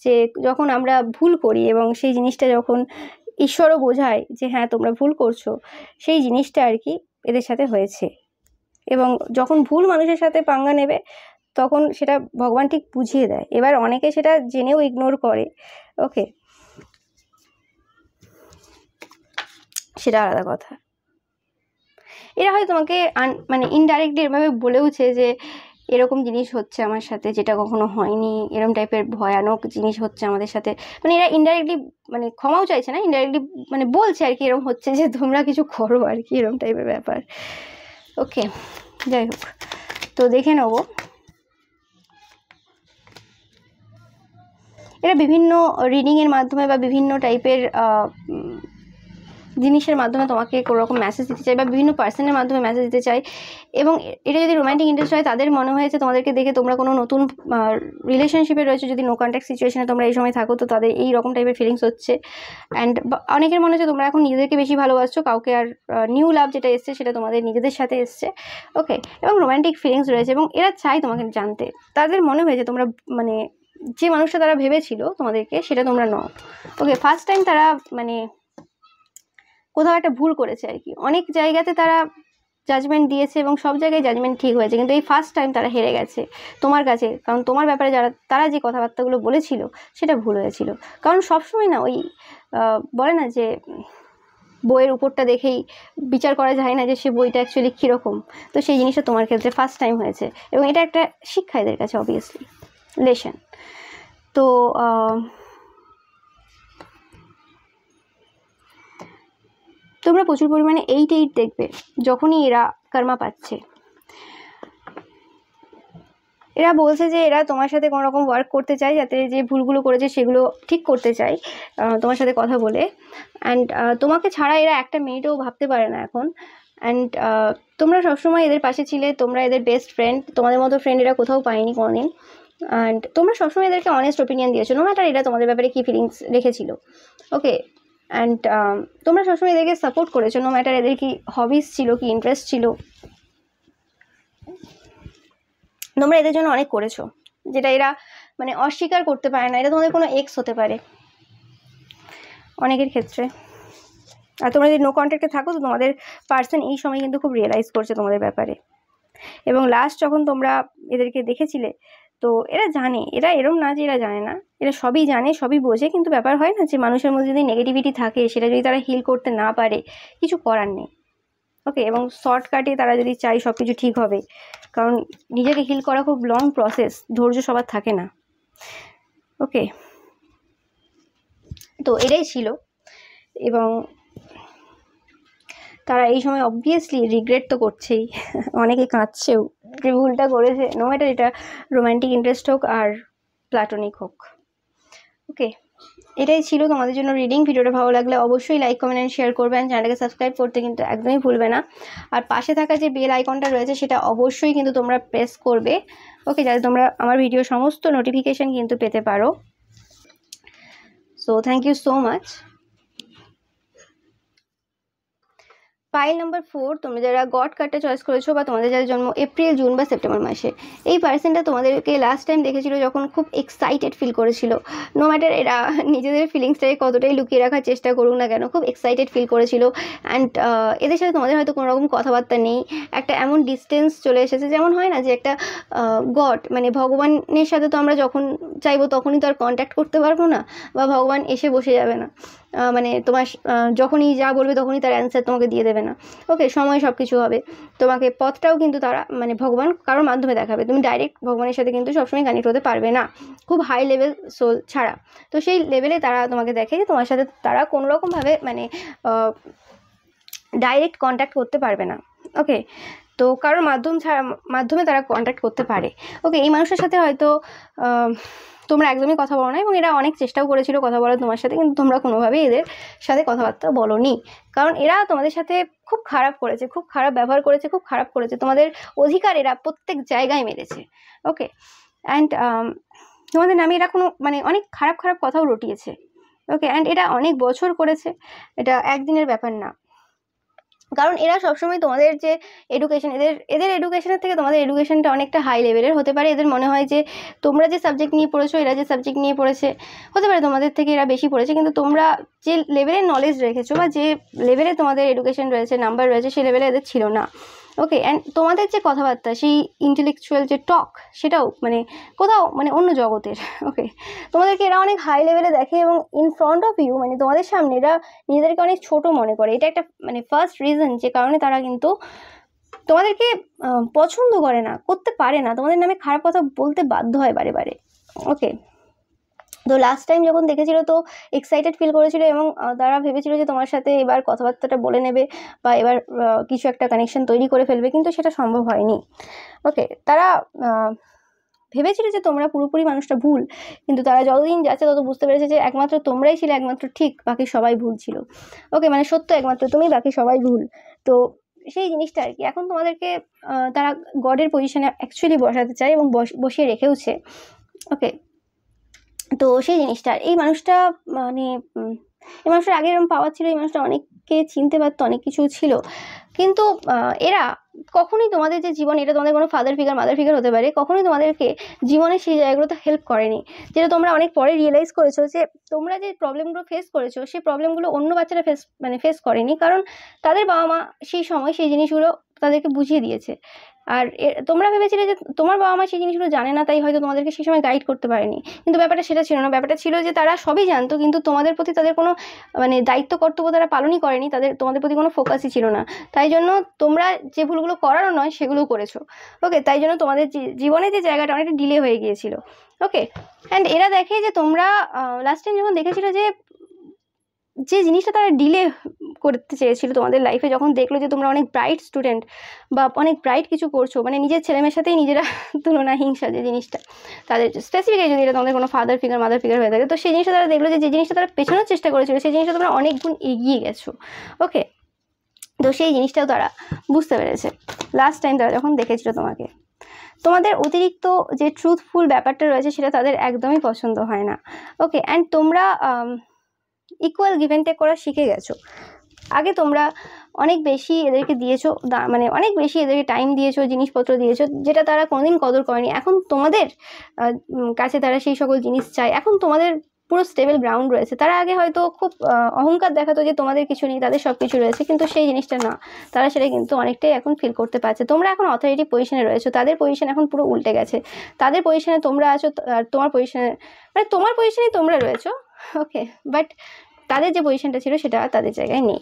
যে যখন আমরা ভুল করি এবং সেই জিনিসটা যখন ঈশ্বরও বোঝায় যে হ্যাঁ তোমরা ভুল করছো, সেই জিনিসটা আর কি এদের সাথে হয়েছে। এবং যখন ভুল মানুষের সাথে পাঙ্গা নেবে তখন সেটা ভগবান ঠিক বুঝিয়ে দেয়। এবার অনেকে সেটা জেনেও ইগনোর করে, ওকে, সেটা আলাদা কথা। এরা হয় তোমাকে মানে ইনডাইরেক্টলি এভাবে বলেওছে যে এরকম জিনিস হচ্ছে আমার সাথে যেটা কখনো হয়নি, এরকম টাইপের ভয়ানক জিনিস হচ্ছে আমাদের সাথে। মানে এরা ইনডাইরেক্টলি মানে ক্ষমাও চাইছে না, ইনডাইরেক্টলি মানে বলছে আর কি এরকম হচ্ছে যে তোমরা কিছু করো আর কি, এরকম টাইপের ব্যাপার। ওকে, যাই হোক, তো দেখে নেবো। এরা বিভিন্ন রিডিংয়ের মাধ্যমে বা বিভিন্ন টাইপের জিনিসের মাধ্যমে তোমাকে কোনো রকম মেসেজ দিতে চাই বা বিভিন্ন পার্সনের মাধ্যমে মেসেজ দিতে চাই। এবং এটা যদি রোম্যান্টিক ইন্টারেস্ট হয়, তাদের মনে হয়েছে তোমাদেরকে দেখে তোমরা কোনো নতুন রিলেশনশিপে রয়েছে, যদি নো কন্ট্যাক্ট সিচুয়েশনে তোমরা এই সময় থাকো, তো তাদের এই রকম টাইপের ফিলিংস হচ্ছে। অ্যান্ড অনেকের মনে হচ্ছে তোমরা এখন নিজেদেরকে বেশি ভালোবাসছো, কাউকে আর নিউ লাভ যেটা এসছে সেটা তোমাদের নিজেদের সাথে এসছে। ওকে, এবং রোম্যান্টিক ফিলিংস রয়েছে এবং এরা চাই তোমাকে জানতে। তাদের মনে হয়েছে তোমরা মানে যে মানুষটা তারা ভেবেছিল তোমাদেরকে সেটা তোমরা নও। ওকে, ফার্স্ট টাইম তারা মানে কোথাও একটা ভুল করেছে আর কি। অনেক জায়গাতে তারা জাজমেন্ট দিয়েছে এবং সব জায়গায় জাজমেন্ট ঠিক হয়েছে, কিন্তু এই ফার্স্ট টাইম তারা হেরে গেছে তোমার কাছে। কারণ তোমার ব্যাপারে তারা যে কথাবার্তাগুলো বলেছিল সেটা ভুল হয়েছিল। কারণ সবসময় না ওই বলে না যে বইয়ের উপরটা দেখেই বিচার করা যায় না যে সে বইটা অ্যাকচুয়ালি কীরকম। তো সেই জিনিসটা তোমার ক্ষেত্রে ফার্স্ট টাইম হয়েছে এবং এটা একটা শিক্ষা এদের কাছে, অবভিয়াসলি লেসন। তো তোমরা প্রচুর পরিমাণে 8 দেখবে যখনই এরা কর্মা পাচ্ছে। এরা বলছে যে এরা তোমার সাথে কোনো রকম ওয়ার্ক করতে চায়, যাতে যে ভুলগুলো করেছে সেগুলো ঠিক করতে চায় তোমার সাথে কথা বলে। অ্যান্ড তোমাকে ছাড়া এরা একটা মিনিটও ভাবতে পারে না এখন। অ্যান্ড তোমরা সবসময় এদের পাশে ছিলে, তোমরা এদের বেস্ট ফ্রেন্ড, তোমাদের মতো ফ্রেন্ড এরা কোথাও পায়নি কোনোদিন। অ্যান্ড তোমরা সবসময় এদেরকে অনেস্ট ওপিনিয়ন দিয়েছো, নো ম্যাটার এরা তোমাদের ব্যাপারে কী ফিলিংস রেখেছিল। ওকে, অ্যান্ড তোমরা সবসময় এদেরকে সাপোর্ট করেছো, নো ম্যাটার এদের কি হবিস ছিল, কি ইন্টারেস্ট ছিল, তোমরা এদের জন্য অনেক করেছো, যেটা এরা মানে অস্বীকার করতে পারে না। এটা তোমাদের কোনো এক্স হতে পারে অনেকের ক্ষেত্রে। আর তোমরা যদি নো কন্ট্যাক্টে থাকো, তো তোমাদের পার্সন এই সময় কিন্তু খুব রিয়েলাইজ করছে তোমাদের ব্যাপারে। এবং লাস্ট যখন তোমরা এদেরকে দেখেছিলে, তো এরা জানে, এরা এরম না যে এরা জানে না, এরা সবই জানে, সবই বোঝে, কিন্তু ব্যাপার হয় না যে মানুষের মধ্যে যদি নেগেটিভিটি থাকে, সেটা যদি তারা হিল করতে না পারে, কিছু করার নেই। ওকে, এবং শর্টকাটে তারা যদি চায় সব কিছু ঠিক হবে, কারণ নিজেকে হিল করা খুব লং প্রসেস, ধৈর্য সবার থাকে না। ওকে, তো এটাই ছিল। এবং তারা এই সময় অবভিয়াসলি রিগ্রেট তো করছেই, অনেকে কাঁদছেও যে ভুলটা করেছে, নো ম্যাটার এটা রোম্যান্টিক ইন্টারেস্ট হোক আর প্ল্যাটোনিক হোক। ওকে, এটাই ছিল তোমাদের জন্য রিডিং। ভিডিওটা ভালো লাগলে অবশ্যই লাইক, কমেন্ট অ্যান্ড শেয়ার করবে, অ্যান্ড চ্যানেলকে সাবস্ক্রাইব করতে কিন্তু একদমই ভুলবে না। আর পাশে থাকা যে বেল আইকনটা রয়েছে সেটা অবশ্যই কিন্তু তোমরা প্রেস করবে, ওকে, যাতে তোমরা আমার ভিডিও সমস্ত নোটিফিকেশান কিন্তু পেতে পারো। So thank you so much. Pile number 4, তোমরা যারা গড কার্ডটা চয়েস করেছো বা তোমাদের যারা জন্ম এপ্রিল, জুন বা সেপ্টেম্বর মাসে, এই পার্সনটা তোমাদেরকে লাস্ট টাইম দেখেছিল যখন খুব এক্সাইটেড ফিল করেছিল। নো ম্যাটার এরা নিজেদের ফিলিংসটাকে কতটাই লুকিয়ে রাখার চেষ্টা করুক না কেন, খুব এক্সাইটেড ফিল করেছিল। অ্যান্ড এদের সাথে তোমাদের হয়তো কোনো রকম কথাবার্তা নেই, একটা এমন ডিস্টেন্স চলে এসেছে, যেমন হয় না যে একটা গড মানে ভগবানের সাথে তো আমরা যখন চাইবো তখনই তো আর কন্ট্যাক্ট করতে পারবো না, বা ভগবান এসে বসে যাবে না, মানে তোমার যখনই যা বলবে তখনই তার অ্যান্সার তোমাকে দিয়ে দেবে না। ওকে, সময় সব কিছু হবে, তোমাকে পথটাও কিন্তু তারা মানে ভগবান কারোর মাধ্যমে দেখাবে, তুমি ডাইরেক্ট ভগবানের সাথে কিন্তু সবসময় কানেক্ট হতে পারবে না, খুব হাই লেভেল সোল ছাড়া। তো সেই লেভেলে তারা তোমাকে দেখে যে তোমার সাথে তারা কোনোরকমভাবে মানে ডাইরেক্ট কন্ট্যাক্ট করতে পারবে না। ওকে, তো কারোর মাধ্যমে তারা কন্ট্যাক্ট করতে পারে। ওকে, এই মানুষের সাথে হয়তো তোমরা একদমই কথা বলো না, এবং এরা অনেক চেষ্টাও করেছিল কথা বলার তোমার সাথে, কিন্তু তোমরা কোনোভাবেই এদের সাথে কথাবার্তা বলোনি, কারণ এরা তোমাদের সাথে খুব খারাপ করেছে, খুব খারাপ ব্যবহার করেছে, খুব খারাপ করেছে, তোমাদের অধিকার এরা প্রত্যেক জায়গায় মেরেছে। ওকে, অ্যান্ড তোমাদের নামে এরা কোনো মানে অনেক খারাপ খারাপ কথাও রটিয়েছে। ওকে, অ্যান্ড এটা অনেক বছর করেছে, এটা একদিনের ব্যাপার না, কারণ এরা সবসময় তোমাদের যে এডুকেশন, এদের এডুকেশনের থেকে তোমাদের এডুকেশনটা অনেকটা হাই লেভেলের হতে পারে। এদের মনে হয় যে তোমরা যে সাবজেক্ট নিয়ে পড়েছো, এরা যে সাবজেক্ট নিয়ে পড়েছে, হতে পারে তোমাদের থেকে এরা বেশি পড়েছে, কিন্তু তোমরা যে লেভেলের নলেজ রেখেছো বা যে লেভেলে তোমাদের এডুকেশন রয়েছে, নাম্বার রয়েছে, সেই লেভেলে এদের ছিল না। ওকে, অ্যান্ড তোমাদের যে কথাবার্তা, সেই ইন্টেলেকচুয়াল যে টক, সেটাও মানে কোথাও মানে অন্য জগতের। ওকে, তোমাদেরকে এরা অনেক হাই লেভেলে দেখে, এবং ইন ফ্রন্ট অফ ইউ মানে তোমাদের সামনে এরা নিজেদেরকে অনেক ছোট মনে করে। এটা একটা মানে ফার্স্ট রিজন যে কারণে তারা কিন্তু তোমাদেরকে পছন্দ করে না, করতে পারে না, তোমাদের নামে খারাপ কথা বলতে বাধ্য হয় বারে বারে। ওকে, তো লাস্ট টাইম যখন দেখেছিল তো এক্সাইটেড ফিল করেছিল, এবং তারা ভেবেছিল যে তোমার সাথে এবার কথাবার্তাটা বলে নেবে বা এবার কিছু একটা কানেকশন তৈরি করে ফেলবে, কিন্তু সেটা সম্ভব হয়নি। ওকে, তারা ভেবেছিল যে তোমরা পুরোপুরি মানুষটা ভুল, কিন্তু তারা যতদিন যাচ্ছে তত বুঝতে পেরেছে যে একমাত্র তোমরাই ছিলে একমাত্র ঠিক, বাকি সবাই ভুল ছিল। ওকে, মানে সত্য একমাত্র তুমি, বাকি সবাই ভুল। তো সেই জিনিসটা আর কি এখন তোমাদেরকে তারা গডের পজিশনে অ্যাকচুয়ালি বসাতে চায়, এবং বসিয়ে রেখেওছে। ওকে, তো সেই জিনিসটা এই মানুষটা মানে এই মানুষটার আগে এরকম পাওয়ার ছিল, এই মানুষটা অনেককে চিনতে পারতো, অনেক কিছু ছিল, কিন্তু এরা কখনোই তোমাদের যে জীবন, এটা তোমাদের কোনো ফাদার ফিগার, মাদার ফিগার হতে পারে, কখনোই তোমাদেরকে জীবনে সেই জায়গাগুলোতে হেল্প করেনি, যেটা তোমরা অনেক পরে রিয়েলাইজ করেছো যে তোমরা যে প্রবলেমগুলো ফেস করেছো, সেই প্রবলেমগুলো অন্য বাচ্চারা ফেস করেনি, কারণ তাদের বাবা মা সেই সময় সেই জিনিসগুলো তাদেরকে বুঝিয়ে দিয়েছে। আর তোমরা ভেবেছিলে যে তোমার বাবা মা সেই জিনিসগুলো জানে না, তাই হয়তো তোমাদেরকে সেই সময় গাইড করতে পারেনি, কিন্তু ব্যাপারটা সেটা ছিল না। ব্যাপারটা ছিল যে তারা সবই জানতো, কিন্তু তোমাদের প্রতি তাদের কোনো মানে দায়িত্ব কর্তব্য তারা পালনই করেনি, তোমাদের প্রতি কোনো ফোকাসই ছিল না, তাই জন্য তোমরা যে ভুলগুলো করারও নয় সেগুলোও করেছো। ওকে, তাই জন্য তোমাদের জীবনে যে জায়গাটা অনেকটা ডিলে হয়ে গিয়েছিল। ওকে, অ্যান্ড এরা দেখে যে তোমরা লাস্ট টাইম যখন দেখেছিল যে জিনিসটা তারা ডিলে করতে চেয়েছিল তোমাদের লাইফে, যখন দেখলো যে তোমরা অনেক ব্রাইট স্টুডেন্ট বা অনেক ব্রাইট কিছু করছো, মানে নিজের ছেলেমেয়ের সাথেই নিজেরা তুলনা, হিংসা যে জিনিসটা তাদের স্পেসিফিক, যদি এটা তোমাদের কোনো ফাদার ফিগার, মাদার ফিগার হয়ে থাকে, তো সেই জিনিসটা তারা দেখলো যে জিনিসটা তারা পেছানোর চেষ্টা করেছিল, সেই জিনিসটা তোমরা অনেক গুণ এগিয়ে গেছো। ওকে, তো সেই জিনিসটাও তারা বুঝতে পেরেছে লাস্ট টাইম তারা যখন দেখেছিল তোমাকে। তোমাদের অতিরিক্ত যে ট্রুথফুল ব্যাপারটা রয়েছে সেটা তাদের একদমই পছন্দ হয় না। ওকে, অ্যান্ড তোমরা ইকুয়াল গিভ অ্যান্ড টেক করা শিখে গেছো। আগে তোমরা অনেক বেশি এদেরকে দিয়েছো, মানে অনেক বেশি এদেরকে টাইম দিয়েছো, জিনিসপত্র দিয়েছো, যেটা তারা কোনোদিন কদর করেনি। এখন তোমাদের কাছে তারা সেই সকল জিনিস চায়, এখন তোমাদের পুরো স্টেবল গ্রাউন্ড রয়েছে। তারা আগে হয়তো খুব অহংকার দেখাতো যে তোমাদের কিছু নেই, তাদের সব কিছু রয়েছে, কিন্তু সেই জিনিসটা না, তারা সেটা কিন্তু অনেকটাই এখন ফিল করতে পারছে। তোমরা এখন অথরিটি পজিশনে রয়েছো, তাদের পজিশন এখন পুরো উল্টে গেছে। তাদের পজিশনে তোমরা আছো, আর তোমার পজিশনে মানে তোমার পজিশনে তোমরা রয়েছো, ওকে, বাট তাদের যে পজিশনটা ছিল সেটা তাদের জায়গায় নেই।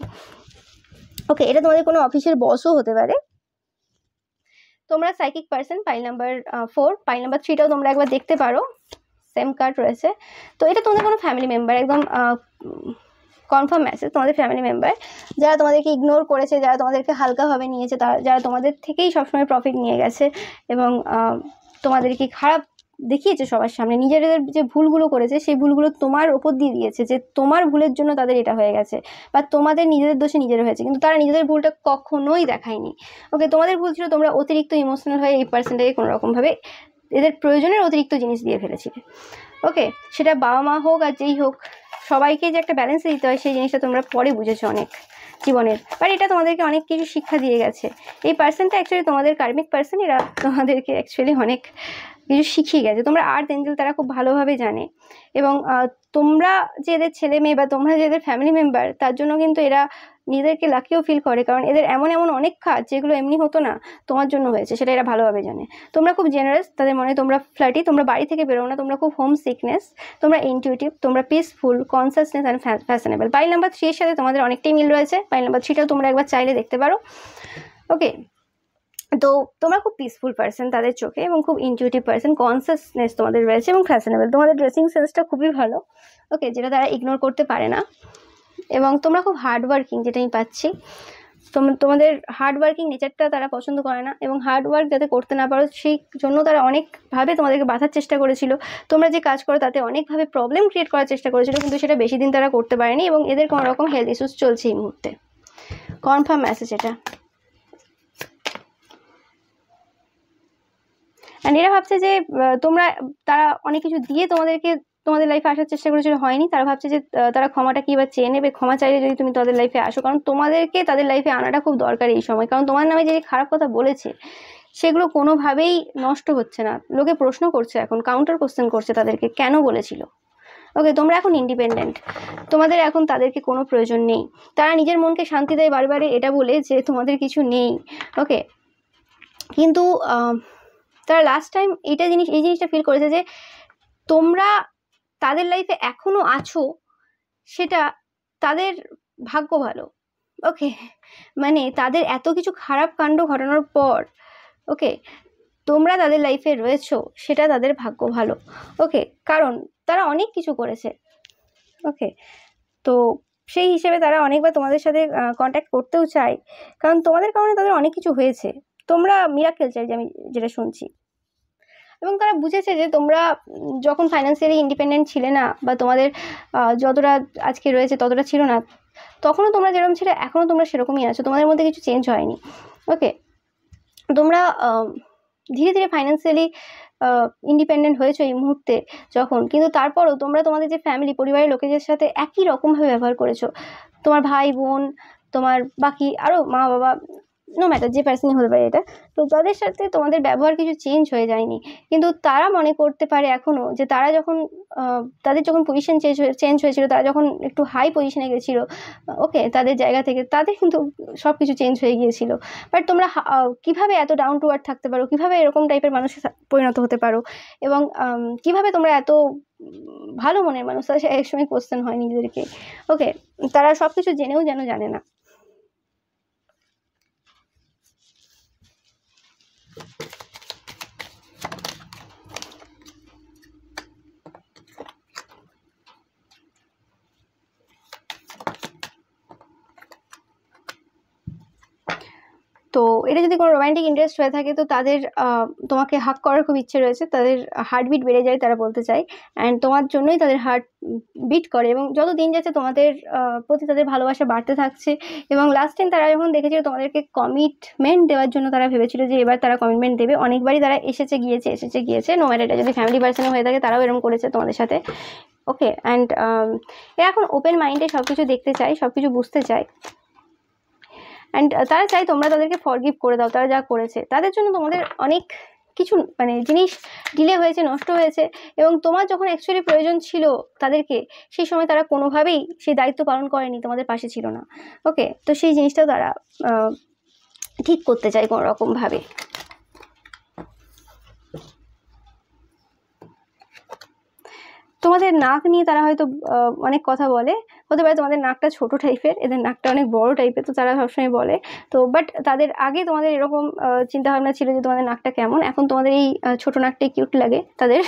ওকে, এটা তোমাদের কোনো অফিসের বসও হতে পারে। তোমরা psychic person, pile number 4, pile number 3টাও তোমরা একবার দেখতে পারো, সেম কার্ড রয়েছে। তো এটা তোমাদের কোনো ফ্যামিলি মেম্বার, একদম কনফার্ম মেসেজ, তোমাদের ফ্যামিলি মেম্বার যারা তোমাদেরকে ইগনোর করেছে, যারা তোমাদেরকে হালকাভাবে নিয়েছে, যারা তোমাদের থেকেই সবসময় প্রফিট নিয়ে গেছে এবং তোমাদেরকে খারাপ দেখিয়েছে সবার সামনে, নিজেদের যে ভুলগুলো করেছে সেই ভুলগুলো তোমার ওপর দিয়ে দিয়েছে যে তোমার ভুলের জন্য তাদের এটা হয়ে গেছে, বা তোমাদের নিজেদের দোষে নিজেরা হয়েছে, কিন্তু তারা নিজেদের ভুলটা কখনোই দেখায়নি। ওকে, তোমাদের ভুল ছিল তোমরা অতিরিক্ত ইমোশনাল হয়ে এই পার্সনটাকে কোনোরকমভাবে এদের প্রয়োজনের অতিরিক্ত জিনিস দিয়ে ফেলেছিলে। ওকে, সেটা বাবা মা হোক আর যেই হোক, সবাইকে যে একটা ব্যালেন্স দিতে হয় সেই জিনিসটা তোমরা পরে বুঝেছো অনেক জীবনের, বাট এটা তোমাদেরকে অনেক কিছু শিক্ষা দিয়ে গেছে। এই পার্সনটা অ্যাকচুয়ালি তোমাদের কার্মিক পার্সন, এরা তোমাদেরকে অ্যাকচুয়ালি অনেক কিছু শিখিয়ে গেছে। তোমরা আর্থ এঞ্জেল তারা খুব ভালোভাবে জানে, এবং তোমরা যে এদের ছেলে মেয়ে বা তোমরা যে এদের ফ্যামিলি মেম্বার, তার জন্য কিন্তু এরা নিজেদেরকে লাকিও ফিল করে, কারণ এদের এমন এমন অনেক কাজ যেগুলো এমনি হতো না তোমার জন্য হয়েছে, সেটা এরা ভালোভাবে জানে। তোমরা খুব জেনারেস তাদের মনে, তোমরা ফ্ল্যাটি, তোমরা বাড়ি থেকে বেরো না, তোমরা খুব হোম সিকনেস, তোমরা ইনটিউটিভ, তোমরা peaceful, consciousness and fashionable. Pile number 3 এর সাথে তোমাদের অনেকটাই মিল রয়েছে। পাইল নাম্বার 3টাও তোমরা একবার চাইলে দেখতে পারো। ওকে, তো তোমরা খুব পিসফুল পার্সন তাদের চোখে, এবং খুব ইনটিউটিভ পার্সন, কনসাসনেস তোমাদের রয়েছে, এবং ফ্যাশনেবল। তোমাদের ড্রেসিং সেন্সটা খুবই ভালো, ওকে, যেটা তারা ইগনোর করতে পারে না। এবং তোমরা খুব হার্ড ওয়ার্কিং, যেটা আমি পাচ্ছি, তোমাদের হার্ড ওয়ার্কিং নেচারটা তারা পছন্দ করে না, এবং হার্ড ওয়ার্ক যাতে করতে না পারো সেই জন্য তারা অনেকভাবে তোমাদেরকে বাঁধার চেষ্টা করেছিল। তোমরা যে কাজ করো তাতে অনেকভাবে প্রবলেম ক্রিয়েট করার চেষ্টা করেছিল, কিন্তু সেটা বেশি দিন তারা করতে পারেনি, এবং এদের কোনো রকম হেলথ ইস্যুস চলছে এই মুহূর্তে। কনফার্ম মেসেজ এটা। অ্যান্ড এরা ভাবছে যে তারা অনেক কিছু দিয়ে তোমাদের লাইফে আসার চেষ্টা করেছিল, হয়নি। তারা ভাবছে যে তারা ক্ষমাটা কি বা চেয়ে নেবে, ক্ষমা চাইলে যদি তুমি তাদের লাইফে আসো, কারণ তোমাদেরকে তাদের লাইফে আনাটা খুব দরকারি এই সময়, কারণ তোমার নামে যে খারাপ কথা বলেছে সেগুলো কোনোভাবেই নষ্ট হচ্ছে না। লোকে প্রশ্ন করছে, এখন কাউন্টার কোশ্চেন করছে তাদেরকে কেন বলেছিল। ওকে, তোমরা এখন ইন্ডিপেন্ডেন্ট, তোমাদের এখন তাদেরকে কোনো প্রয়োজন নেই। তারা নিজের মনকে শান্তি দেয় বারবারে এটা বলে যে তোমাদের কিছু নেই, ওকে, কিন্তু তারা লাস্ট টাইম এই জিনিসটা ফিল করেছে যে তোমরা তাদের লাইফে এখনো আছো, সেটা তাদের ভাগ্য ভালো। ওকে, মানে তাদের এত কিছু খারাপ কাণ্ড ঘটানোর পর, ওকে, তোমরা তাদের লাইফে রয়েছো, সেটা তাদের ভাগ্য ভালো। ওকে, কারণ তারা অনেক কিছু করেছে। ওকে, তো সেই হিসেবে তারা অনেকবার তোমাদের সাথে কন্ট্যাক্ট করতেও চায়, কারণ তোমাদের কারণে তাদের অনেক কিছু হয়েছে। তোমরা মিরাকেল চাই, যে আমি যেটা শুনছি, এবং তারা বুঝেছে যে তোমরা যখন ফাইন্যান্সিয়ালি ইন্ডিপেন্ডেন্ট ছিলে না, বা তোমাদের যতটা আজকে রয়েছে ততটা ছিল না, তখনও তোমরা যেরকম ছিলে এখনও তোমরা সেরকমই আছো, তোমাদের মধ্যে কিছু চেঞ্জ হয়নি। ওকে, তোমরা ধীরে ধীরে ফাইন্যান্সিয়ালি ইন্ডিপেন্ডেন্ট হয়েছো এই মুহূর্তে যখন, কিন্তু তারপরও তোমরা তোমাদের যে ফ্যামিলি, পরিবারের লোকেদের সাথে একই রকমভাবে ব্যবহার করেছো। তোমার ভাই বোন, তোমার বাকি আরও মা বাবা, নো ম্যাটার যে পার্সনই হতে পারে এটা, তো তাদের সাথে তোমাদের ব্যবহার কিছু চেঞ্জ হয়ে যায়নি, কিন্তু তারা মনে করতে পারে এখনও যে তারা যখন তাদের যখন পজিশন চেঞ্জ হয়েছিল, তারা যখন একটু হাই পজিশনে গেছিল, ওকে, তাদের জায়গা থেকে তাদের কিন্তু সব কিছু চেঞ্জ হয়ে গিয়েছিল। বাট তোমরা কীভাবে এত ডাউন টু আর্থ থাকতে পারো, কীভাবে এরকম টাইপের মানুষে পরিণত হতে পারো, এবং কীভাবে তোমরা এত ভালো মনের মানুষ, তাদের একসময় কোশ্চেন হয় নিজেদেরকে। ওকে, তারা সব কিছু জেনেও যেন জানে না। তো এটা যদি কোনো রোম্যান্টিক ইন্টারেস্ট হয়ে থাকে, তো তাদের তোমাকে হাক করার খুব ইচ্ছে রয়েছে, তাদের হার্টবিট বেড়ে যায়, তারা বলতে চায়, অ্যান্ড তোমার জন্যই তাদের হার্ট বিট করে, এবং যত দিন যাচ্ছে তোমাদের প্রতি তাদের ভালোবাসা বাড়তে থাকছে। এবং লাস্ট টাইম তারা যখন দেখেছিল তোমাদেরকে কমিটমেন্ট দেওয়ার জন্য, তারা ভেবেছিল যে এবার তারা কমিটমেন্ট দেবে। অনেকবারই তারা এসেছে গিয়েছে, নো ম্যাটার এটা যদি ফ্যামিলি পার্সনে হয়ে থাকে, তারাও এরকম করেছে তোমাদের সাথে। ওকে, অ্যান্ড এরা এখন ওপেন মাইন্ডে সব কিছু দেখতে চায়, সব কিছু বুঝতে চায়, অ্যান্ড তারা চাই তোমরা তাদেরকে ফরগিভ করে দাও, তারা যা করেছে তাদের জন্য তোমাদের অনেক কিছু মানে জিনিস ডিলে হয়েছে, নষ্ট হয়েছে, এবং তোমার যখন অ্যাকচুয়ালি প্রয়োজন ছিল তাদেরকে, সেই সময় তারা কোনোভাবেই সেই দায়িত্ব পালন করেনি, তোমাদের পাশে ছিল না। ওকে, তো সেই জিনিসটাও তারা ঠিক করতে চায় কোনো রকমভাবে। তোমাদের নাক নিয়ে তারা হয়তো অনেক কথা বলে, হতে পারে তোমাদের নাকটা ছোট টাইপের, এদের নাকটা অনেক বড় টাইপের, তো তারা সবসময় বলে। তো বাট তাদের আগে তোমাদের এরকম চিন্তাভাবনা ছিল যে তোমাদের নাকটা কেমন, এখন তোমাদের এই ছোট নাকটাই কিউট লাগে তাদের।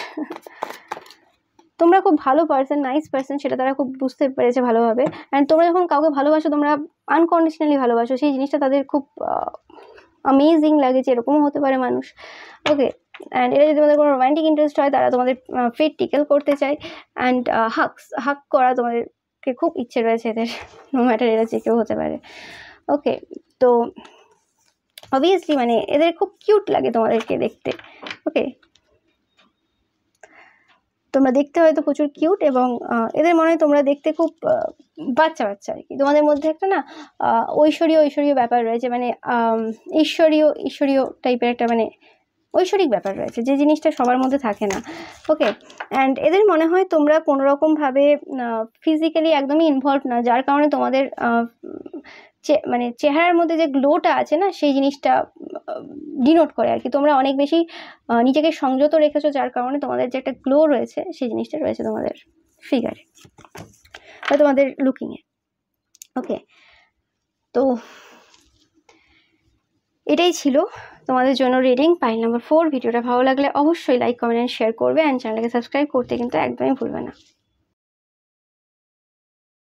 তোমরা খুব ভালো পার্সন, নাইস পার্সন, সেটা তারা খুব বুঝতে পেরেছে ভালোভাবে। অ্যান্ড তোমরা যখন কাউকে ভালোবাসো, তোমরা আনকন্ডিশনালি ভালোবাসো, সেই জিনিসটা তাদের খুব অ্যামেজিং লাগে যে এরকমও হতে পারে মানুষ। ওকে, অ্যান্ড এরা যদি তোমাদের কোনো রোম্যান্টিক ইন্টারেস্ট হয়, তারা তোমাদের ফিট টিকেল করতে চায়, অ্যান্ড হাক করা তোমাদেরকে খুব ইচ্ছে রয়েছে এদের, নো ম্যাটার এরা যে কেউ হতে পারে। ওকে, তো অবভিয়াসলি মানে এদের খুব কিউট লাগে তোমাদেরকে দেখতে। ওকে, তোমরা দেখতে হয়তো প্রচুর কিউট, এবং এদের মনে হয় তোমরা দেখতে খুব বাচ্চা বাচ্চা আর কি। তোমাদের মধ্যে একটা না ঐশ্বরীয় ব্যাপার রয়েছে, মানে ঈশ্বরীয় টাইপের একটা মানে ঐশ্বরিক ব্যাপার রয়েছে, যে জিনিসটা সবার মধ্যে থাকে না। ওকে, অ্যান্ড এদের মনে হয় তোমরা কোনোরকমভাবে ফিজিক্যালি একদমই ইনভলভ না, যার কারণে তোমাদের মানে চেহারার মধ্যে যে গ্লোটা আছে না, সেই জিনিসটা ডিনোট করে আর কি। তোমরা অনেক বেশি নিজেকে সংযত রেখেছো, যার কারণে তোমাদের যে একটা গ্লো রয়েছে, সেই জিনিসটা রয়েছে তোমাদের ফিগারে বা তোমাদের লুকিংয়ে। ওকে, তো এটাই ছিল তোমাদের জন্য রিডিং পাইল নাম্বার 4। ভিডিওটা ভালো লাগলে অবশ্যই লাইক, কমেন্ট অ্যান্ড শেয়ার করবে, অ্যান্ড চ্যানেলকে সাবস্ক্রাইব করতে কিন্তু একদমই ভুলবে না।